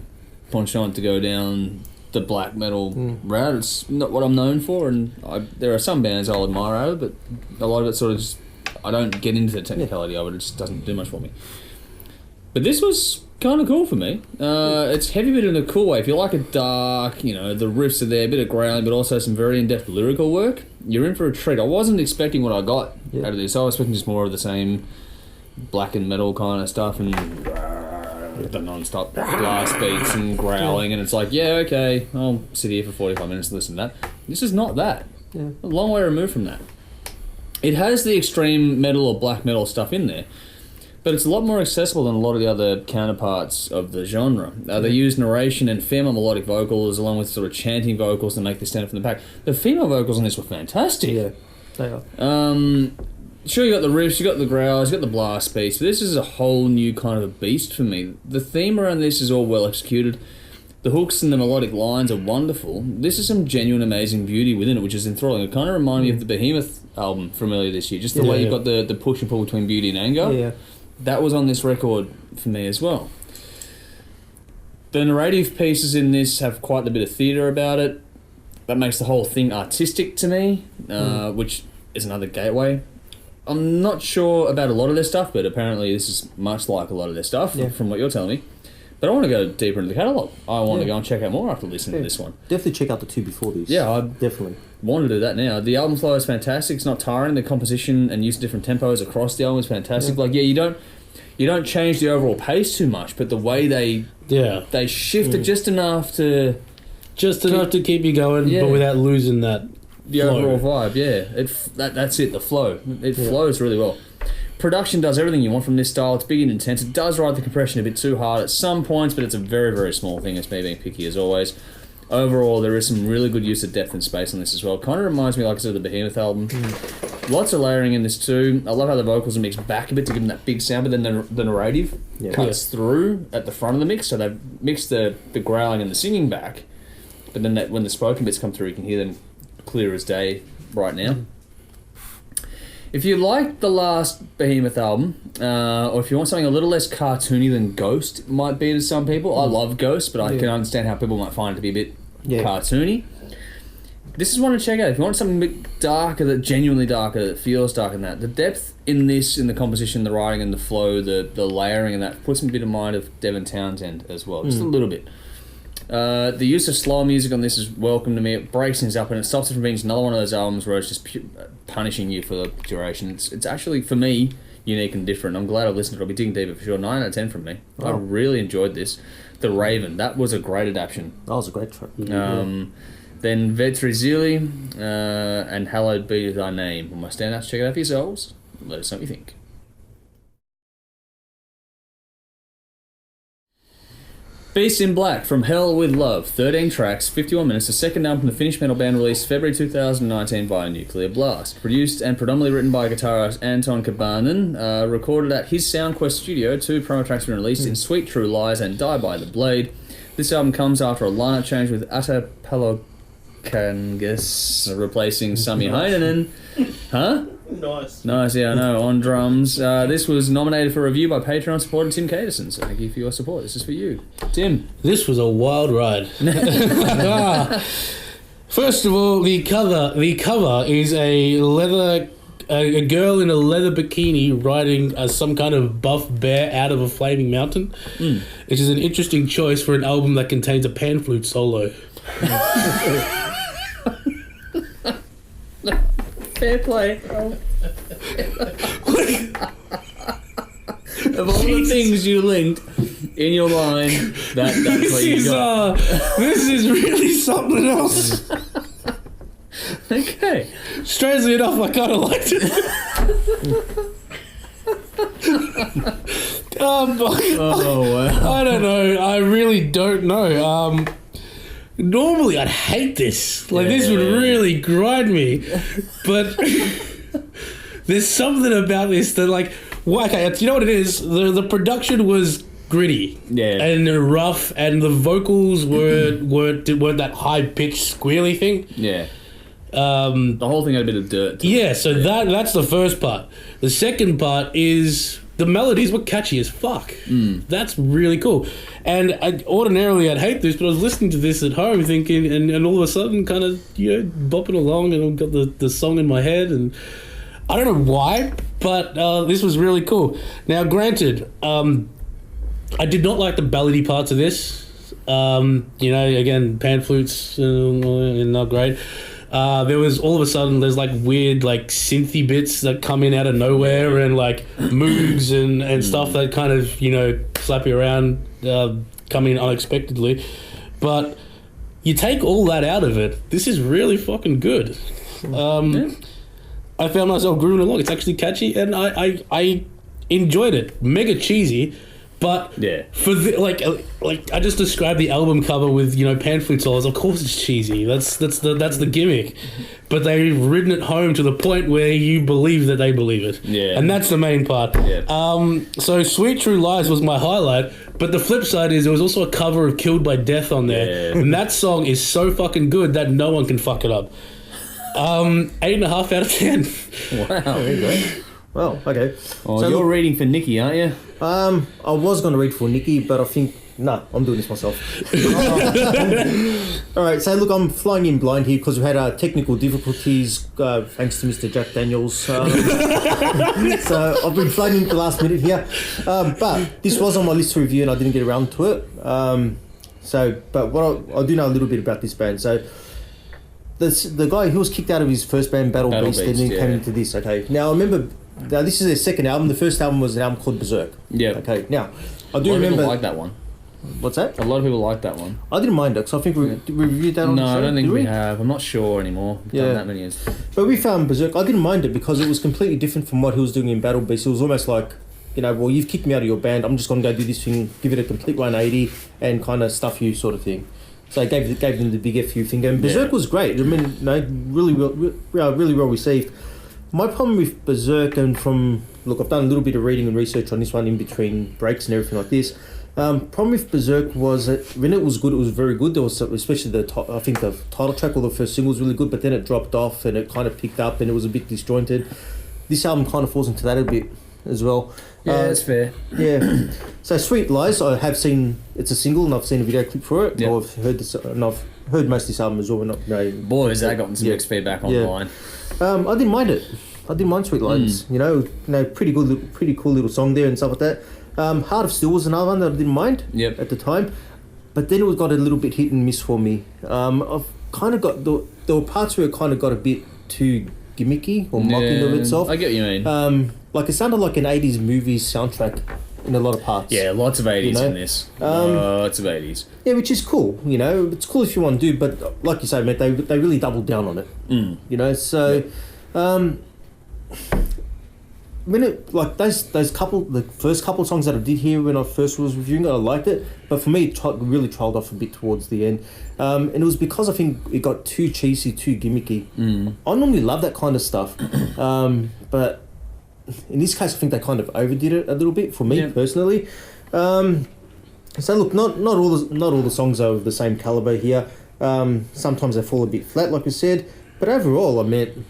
penchant to go down the black metal route. It's not what I'm known for, and there are some bands I'll admire out of it, but a lot of it sort of just, I don't get into the technicality of it. It just doesn't do much for me. But this was kind of cool for me. It's heavy, but in a cool way. If you like a dark, the riffs are there, a bit of growling, but also some very in-depth lyrical work, you're in for a treat. I wasn't expecting what I got out of this. I was expecting just more of the same black and metal kind of stuff, and the non-stop blast beats and growling, and it's like, yeah, okay, I'll sit here for 45 minutes and listen to that. This is not that. A long way removed from that. It has the extreme metal or black metal stuff in there, but it's a lot more accessible than a lot of the other counterparts of the genre. They use narration and female melodic vocals along with sort of chanting vocals to make this stand up from the pack. The female vocals on this were fantastic. Yeah, they are. Sure, you got the riffs, you got the growls, you got the blast beats, but this is a whole new kind of a beast for me. The theme around this is all well executed. The hooks and the melodic lines are wonderful. This is some genuine amazing beauty within it, which is enthralling. It kind of reminded me of the Behemoth album from earlier this year, just the way you've got the push and pull between beauty and anger. Yeah. That was on this record for me as well. The narrative pieces in this have quite a bit of theatre about it. That makes the whole thing artistic to me, which is another gateway. I'm not sure about a lot of their stuff, but apparently this is much like a lot of their stuff, from what you're telling me. But I want to go deeper into the catalogue. I want to go and check out more after listening to this one. Definitely check out the 2 before these. Yeah, I definitely want to do that now. The album flow is fantastic. It's not tiring. The composition and use of different tempos across the album is fantastic. Like, you don't change the overall pace too much, but the way they shift it just enough to keep you going, but without losing that. The overall vibe, that's it, the flow. It flows really well. Production does everything you want from this style. It's big and intense. It does ride the compression a bit too hard at some points, but it's a very, very small thing. It's me being picky as always. Overall, there is some really good use of depth and space on this as well. Kind of reminds me, like I said, of the Behemoth album. Lots of layering in this too. I love how the vocals are mixed back a bit to give them that big sound, but then the narrative cuts through at the front of the mix, so they've mixed the growling and the singing back, but then when the spoken bits come through, you can hear them clear as day right now. If you like the last Behemoth album, or if you want something a little less cartoony than Ghost, it might be to some people. I love Ghost, but I can understand how people might find it to be a bit cartoony. This is one to check out. If you want something a bit darker, genuinely darker, that feels darker than that. The depth in this, in the composition, the writing and the flow, the layering and that, puts me a bit in mind of Devon Townsend as well. Just a little bit. The use of slower music on this is welcome to me. It breaks things up and it stops it from being another one of those albums where it's just punishing you for the duration. It's actually, for me, unique and different. I'm glad I've listened to it. I'll be digging deeper for sure. 9 out of 10 from me. I really enjoyed this. The Raven, that was a great adaptation. That was a great track. Then Vetrizili and Hallowed Be Thy Name. Well, my standouts, check it out for yourselves. Let us know what you think. Beast in Black, From Hell With Love, 13 tracks, 51 minutes, the second album from the Finnish metal band released February 2019 via Nuclear Blast. Produced and predominantly written by guitarist Anton Kabanen, recorded at his SoundQuest studio. 2 promo tracks were released in Sweet True Lies and Die By The Blade. This album comes after a lineup change with Atta Palokangas replacing Sami Heinonen. Huh? Nice, yeah, I know, on drums. This was nominated for review by Patreon supporter Tim Caterson, so thank you for your support. This is for you. Tim. This was a wild ride. First of all, the cover is a girl in a leather bikini riding some kind of buff bear out of a flaming mountain, which is an interesting choice for an album that contains a pan flute solo. Fair play. Of all the things you linked in your mind, that's what you got. This is really something else. Okay. Strangely enough, I kind of liked it. Oh, wow. I don't know. I really don't know. Normally, I'd hate this. This would really grind me. But there's something about this that, okay, you know what it is? The production was gritty, and rough, and the vocals weren't that high pitched squealy thing. Yeah. The whole thing had a bit of dirt to it. So that's the first part. The second part is the melodies were catchy as fuck. That's really cool. And ordinarily I'd hate this, but I was listening to this at home thinking, and all of a sudden kind of, bopping along, and I've got the song in my head, and I don't know why, but this was really cool. Now, granted, I did not like the ballady parts of this. Again, pan flutes, not great. There was all of a sudden there's weird synthy bits that come in out of nowhere, and moogs and stuff that kind of slap you around, come in unexpectedly. But you take all that out of it, this is really fucking good. I found myself grooving along. It's actually catchy, and I enjoyed it. Mega cheesy. But for I just described the album cover with pan flute solos. Of course, it's cheesy. That's the gimmick. But they've ridden it home to the point where you believe that they believe it. Yeah, and that's the main part. Yeah. So Sweet True Lies was my highlight. But the flip side is there was also a cover of Killed by Death on there, and that song is so fucking good that no one can fuck it up. 8.5 out of 10. Wow, very good. Well, okay. Oh, so you're reading for Nikki, aren't you? I was going to read for Nikki, but I think, no, I'm doing this myself. All right, so look, I'm flying in blind here because we had technical difficulties thanks to Mr. Jack Daniels. So I've been flying in at the last minute here. But this was on my list to review and I didn't get around to it. But what I do know a little bit about this band. So the guy who was kicked out of his first band, Battle Beast, and then came into this. Okay, now I remember. Now this is their second album. The first album was an album called Berserk. Yeah. Okay. Now I do remember. People like that one. What's that? A lot of people like that one. I didn't mind it because I think we reviewed that on the show. No, I don't think we have. I'm not sure anymore. We've done that many years. But we found Berserk. I didn't mind it because it was completely different from what he was doing in Battle Beast. It was almost like, well, you've kicked me out of your band. I'm just going to go do this thing, give it a complete 180, and kind of stuff you sort of thing. So I gave them the big FU finger. And Berserk was great. I mean, really well received. My problem with Berserk, and I've done a little bit of reading and research on this one in between breaks and everything like this. Problem with Berserk was that when it was good, it was very good. There was especially the title track or the first single was really good, but then it dropped off and it kind of picked up and it was a bit disjointed. this album kind of falls into that a bit as well. Yeah, that's fair. Yeah. So Sweet Lies, I have seen, it's a single and I've seen a video clip for it. Yep. I've heard this, and I've heard most of this album as well. Boy, has that gotten some mixed feedback online. I didn't mind it. I didn't mind Sweet Lies. You know, pretty good, pretty cool little song there and stuff like that. Heart of Steel was another one that I didn't mind at the time, but then it got a little bit hit and miss for me. I've kind of got there were parts where it kind of got a bit too gimmicky or mocking of itself. I get what you mean. Like it sounded like an 80s movie soundtrack in a lot of parts. Yeah, lots of 80s in this. Lots of 80s. Yeah, which is cool. You know, it's cool if you want to do, but like you say, mate, they really doubled down on it. You know, so when it like the first couple of songs that I did hear when I first was reviewing it, I liked it, but for me, it really trailed off a bit towards the end, and it was because I think it got too cheesy, too gimmicky. I normally love that kind of stuff, but in this case, I think they kind of overdid it a little bit for me personally. So look, not all the songs are of the same caliber here. Sometimes they fall a bit flat, like I said, but overall, I mean,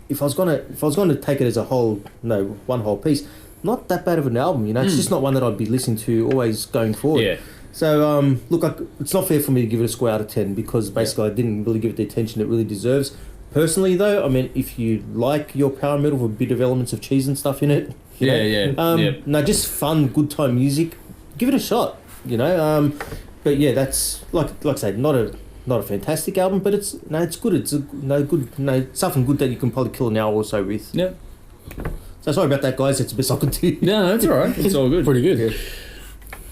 if I was gonna take it as a whole, one whole piece, not that bad of an album. You know, it's just not one that I'd be listening to always going forward. Yeah. So look, it's not fair for me to give it a score out of 10 because basically I didn't really give it the attention it really deserves. Personally, though, I mean, if you like your power metal with a bit of elements of cheese and stuff in it, just fun, good time music, give it a shot. You know, but yeah, that's like I say, not a fantastic album, but it's good. It's something good that you can probably kill an hour or so with. Yeah. So sorry about that, guys. It's a bit I do. No, that's all right. It's all good. Pretty good. Yeah.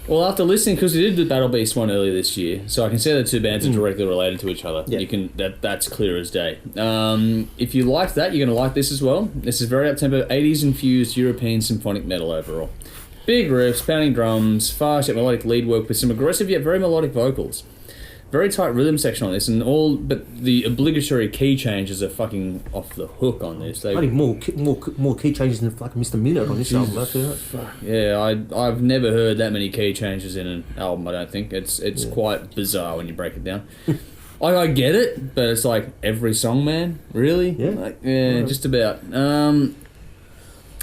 Well, after listening, because we did the Battle Beast one earlier this year, so I can say the two bands are directly related to each other. Yeah. You can that's clear as day. If you liked that, you're going to like this as well. This is very up-tempo, 80s infused European symphonic metal overall. Big riffs, pounding drums, fast yet melodic lead work with some aggressive yet very melodic vocals. Very tight rhythm section on this, but the obligatory key changes are fucking off the hook on this. I need more key changes than fucking Mr. Minute on this album. Yeah, I've never heard that many key changes in an album. I don't think it's quite bizarre when you break it down. I get it, but it's like every song, man. Really? Yeah. Just about.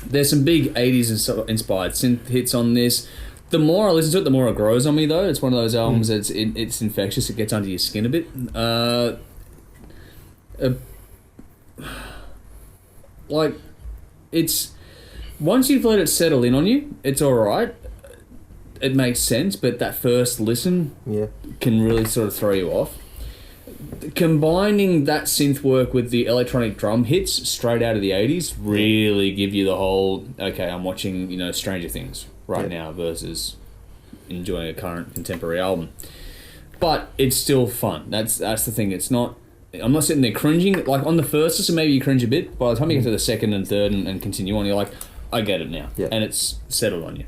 There's some big 80s inspired synth hits on this. The more I listen to it, the more it grows on me, though. It's one of those albums that's it's infectious. It gets under your skin a bit. It's... Once you've let it settle in on you, it's alright. It makes sense, but that first listen can really sort of throw you off. Combining that synth work with the electronic drum hits straight out of the 80s really give you the whole, okay, I'm watching, Stranger Things right now versus enjoying a current contemporary album. But it's still fun. That's the thing. It's not... I'm not sitting there cringing. Like, on the first listen, maybe you cringe a bit. By the time you get to the second and third and continue on, you're like, I get it now. Yeah. And it's settled on you.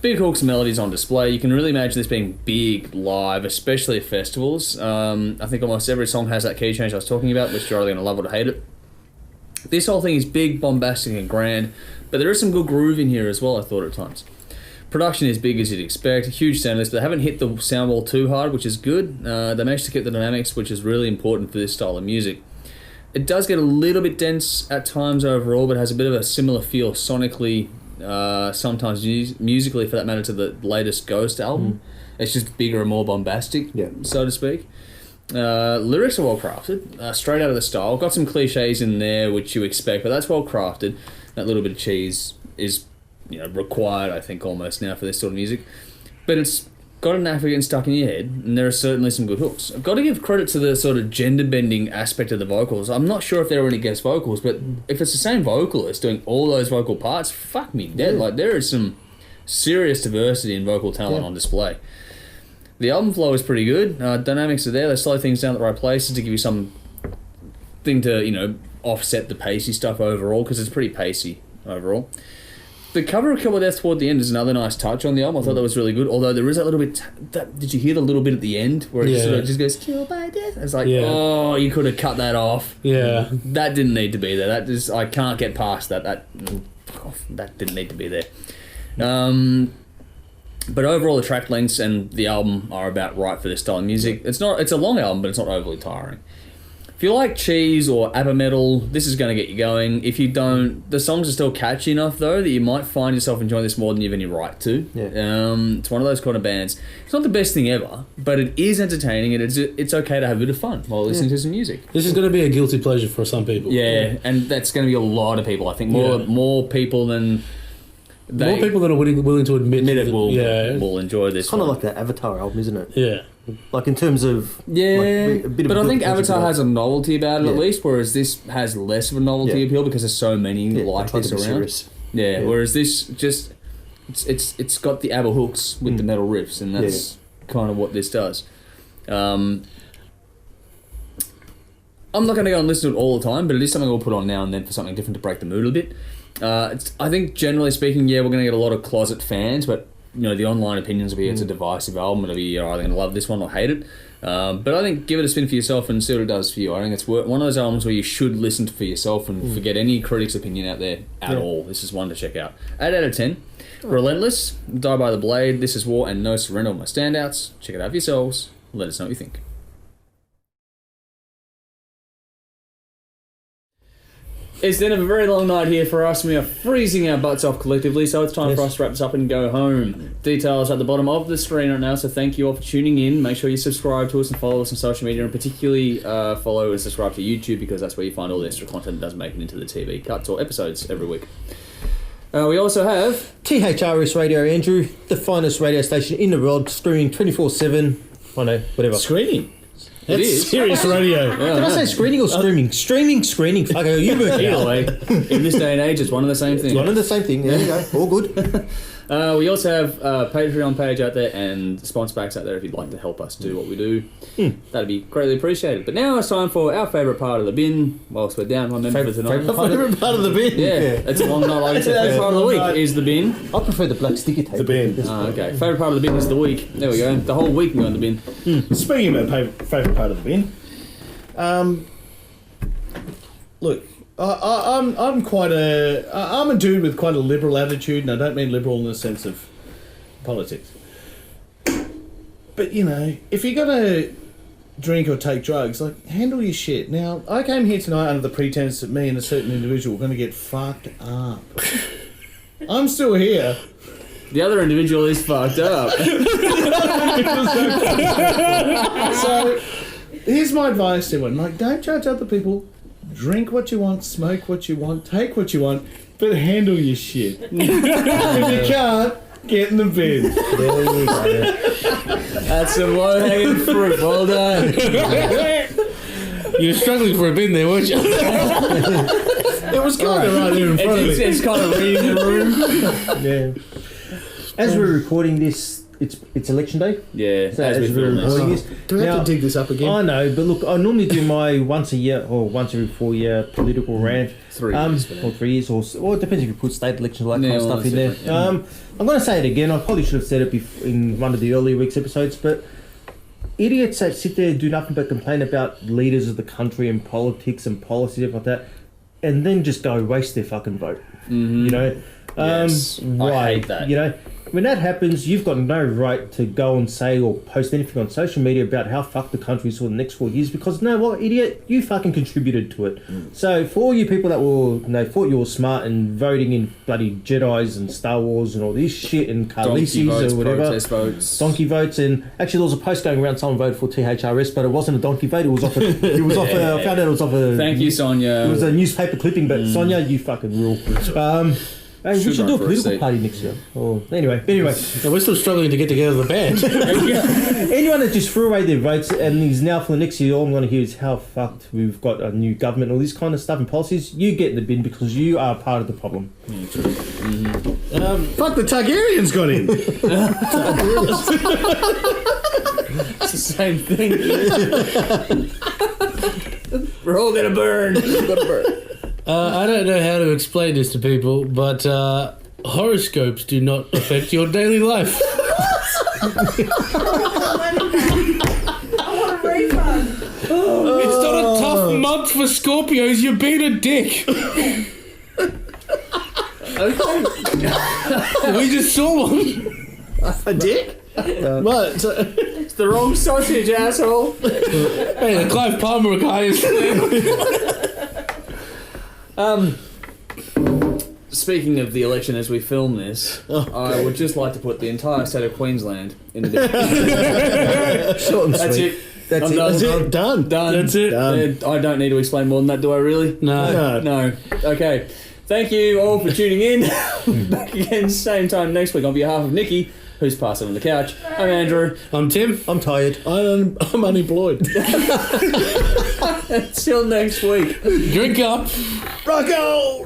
Big hooks and melodies on display. You can really imagine this being big live, especially at festivals. I think almost every song has that key change I was talking about, which you're either going to love it or hate it. This whole thing is big, bombastic and grand, but there is some good groove in here as well, I thought at times. Production is big as you'd expect, a huge sound list, but they haven't hit the sound wall too hard, which is good. They managed to keep the dynamics, which is really important for this style of music. It does get a little bit dense at times overall, but has a bit of a similar feel sonically, sometimes musically for that matter, to the latest Ghost album. It's just bigger and more bombastic, so to speak. Lyrics are well crafted, straight out of the style. Got some cliches in there which you expect, but that's well crafted. That little bit of cheese is required, I think, almost now for this sort of music. But it's got a knack for getting stuck in your head, and there are certainly some good hooks. I've got to give credit to the sort of gender-bending aspect of the vocals. I'm not sure if there are any guest vocals, but if it's the same vocalist doing all those vocal parts, fuck me dead. Like, there is some serious diversity in vocal talent on display. The album flow is pretty good. Dynamics are there. They slow things down at the right places to give you some thing to, offset the pacey stuff overall, because it's pretty pacey overall. The cover of Kill by Death toward the end is another nice touch on the album. I thought that was really good, although there is that little bit... did you hear the little bit at the end where it sort of just goes, Kill by Death? It's like, oh, you could have cut that off. Yeah. That didn't need to be there. I can't get past that. That didn't need to be there. But overall, the track lengths and the album are about right for this style of music. It's a long album, but it's not overly tiring. If you like cheese or ABBA metal, this is going to get you going. If you don't, the songs are still catchy enough though that you might find yourself enjoying this more than you've any right to. Yeah. It's one of those kind of bands. It's not the best thing ever, but it is entertaining and it's okay to have a bit of fun while listening to some music. This is going to be a guilty pleasure for some people. Yeah, and that's going to be a lot of people. I think more people than more people than are willing to admit it will enjoy this. It's kind of one. like the Avatar album, isn't it? Yeah. Like in terms of a bit but of I think good Avatar has a novelty about it at Yeah. least, whereas this has less of a novelty appeal because there's so many like they tried this to be around. serious. Yeah, whereas this just it's got the ABBA hooks with the metal riffs, and that's kind of what this does. I'm not going to go and listen to it all the time, but it is something we'll put on now and then for something different to break the mood a bit. I think generally speaking, we're going to get a lot of closet fans, but the online opinions will be it's a divisive album. It'll be you're either going to love this one or hate it. But I think give it a spin for yourself and see what it does for you. I think it's one of those albums where you should listen to for yourself and forget any critic's opinion out there at all. This is one to check out. 8 out of 10. Relentless, Die by the Blade, This Is War, and No Surrender are my standouts. Check it out for yourselves. Let us know what you think. It's the end of a very long night here for us. We are freezing our butts off collectively, so it's time for us to wrap this up and go home. Details at the bottom of the screen right now, so thank you all for tuning in. Make sure you subscribe to us and follow us on social media, and particularly follow and subscribe to YouTube, because that's where you find all the extra content that doesn't make it into the TV cuts or episodes every week. We also have THRS Radio, Andrew, the finest radio station in the world, streaming 24/7. I know, whatever. Screening. That's is. serious radio. Did I say screening or streaming? Streaming. Fuck, you work it either out. way. In this day and age, it's one and the same thing. One and the same thing. There you go. All good. We also have a Patreon page out there and sponsor packs out there if you'd like to help us do what we do. That'd be greatly appreciated. But now it's time for our favourite part of the bin. Whilst we're down one member for tonight. Favourite part of the bin. Yeah, it's a long night. Like I said, favourite part of the week is the bin. I prefer the black sticky tape. The bin. Okay, favourite part of the bin is the week. There we go. The whole week can go in the bin. Speaking about favourite part of the bin, look, I'm quite I'm a dude with quite a liberal attitude, and I don't mean liberal in the sense of politics. But if you're gonna drink or take drugs, handle your shit. Now, I came here tonight under the pretense that me and a certain individual were gonna get fucked up. I'm still here. The other individual is fucked up. So, here's my advice to everyone. Don't judge other people. Drink what you want, smoke what you want, take what you want, but handle your shit. If you can't, get in the bin. There you go. That's some low-hanging fruit. Well done. You were struggling for a bin there, weren't you? It was kind of right here in front of me. It's kind of reading the room. Yeah. As we're recording this, it's election day. Yeah, So as as we we're film this. recording this. Do we have Now, to dig this up again? I know, but look, I normally do my once a year or once every 4 year political rant. 3 years for now. Or 3 years, or it depends if you put state elections, all that Yeah, kind of well, stuff in there. that's different, I'm going to say it again. I probably should have said it in one of the earlier week's episodes, but idiots that sit there and do nothing but complain about leaders of the country and politics and policy and stuff like that, and then just go waste their fucking vote. Mm-hmm. Yes, Why? I hate that. When that happens, you've got no right to go and say or post anything on social media about how fucked the country is for the next 4 years, because idiot, you fucking contributed to it. So for all you people that thought you were smart and voting in bloody Jedis and Star Wars and all this shit and Khaleesi's votes, or whatever, protest votes. donkey votes, and actually there was a post going around someone voted for THRS, but it wasn't a donkey vote. It was off. I found out it was off a. Thank you, Sonia. It was a newspaper clipping, but Sonia, you fucking rule. Hey, we should do a political party next year. Anyway. No, we're still struggling to get together the band. Anyone that just threw away their votes and is now for the next year, all I'm going to hear is how fucked we've got a new government, all this kind of stuff and policies. You get in the bin because you are part of the problem. Fuck, the Targaryens got in. It's the same thing. We're all gonna burn. I don't know how to explain this to people, but horoscopes do not affect your daily life. It's not a tough month for Scorpios. You're being a dick. We just saw one. A dick? What? It's the wrong sausage, asshole. Hey, the Clive Palmer guy is. Speaking of the election as we film this, I would just like to put the entire state of Queensland in the Short and That's sweet. it. That's I'm it. done. That's it. Done. That's it. I don't need to explain more than that, do I really? No. No. Okay. Thank you all for tuning in. Back again, same time next week. On behalf of Nikki, who's passing on the couch, I'm Andrew. I'm Tim. I'm tired. I'm unemployed. Until next week. Drink up. Rocco!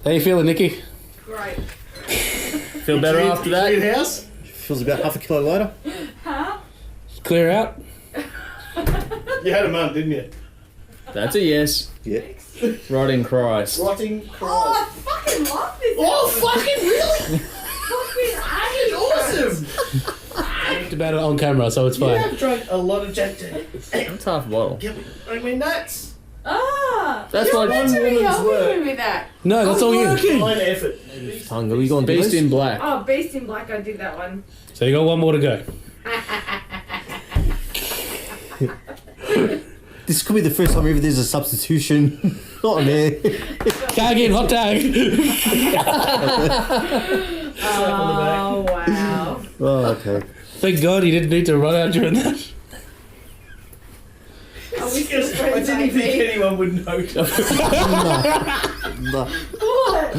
How you feeling, Nikki? Great. Feel better after that? Clean house? Feels about half a kilo lighter. Clear out? You had a month, didn't you? That's a yes. Yeah. Rotting Christ. Rotting Oh, Christ. I fucking love this. Oh, fucking really? Fucking Awesome! Talked about it on camera, so it's fine. I've drank a lot of Jack Daniels. That's half a bottle. I mean, that's That's you're like meant to one be woman's helping work. me with that. No, that's all you. fine effort. Tongue, are we going to Beast in Black. Oh, Beast in Black, I did that one. So you got one more to go. This could be the first time ever there's a substitution. Not on air. Can't get hot tag. Oh, wow. Oh, okay. Thank God he didn't need to run out during that. Are we still I friends, didn't think baby? anyone would notice. No. What?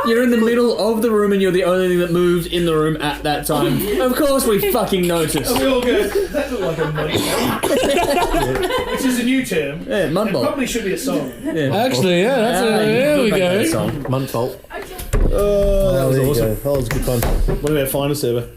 You're in the middle of the room and you're the only thing that moved in the room at that time. Of course we fucking noticed. We all go, that looked like a money Which is a new term. Yeah, It Mudbolt. probably should be a song. Yeah. Actually, yeah, that's there we go. Month fault. Oh, that was there you awesome. go. That was a good fun. What about Finest ever?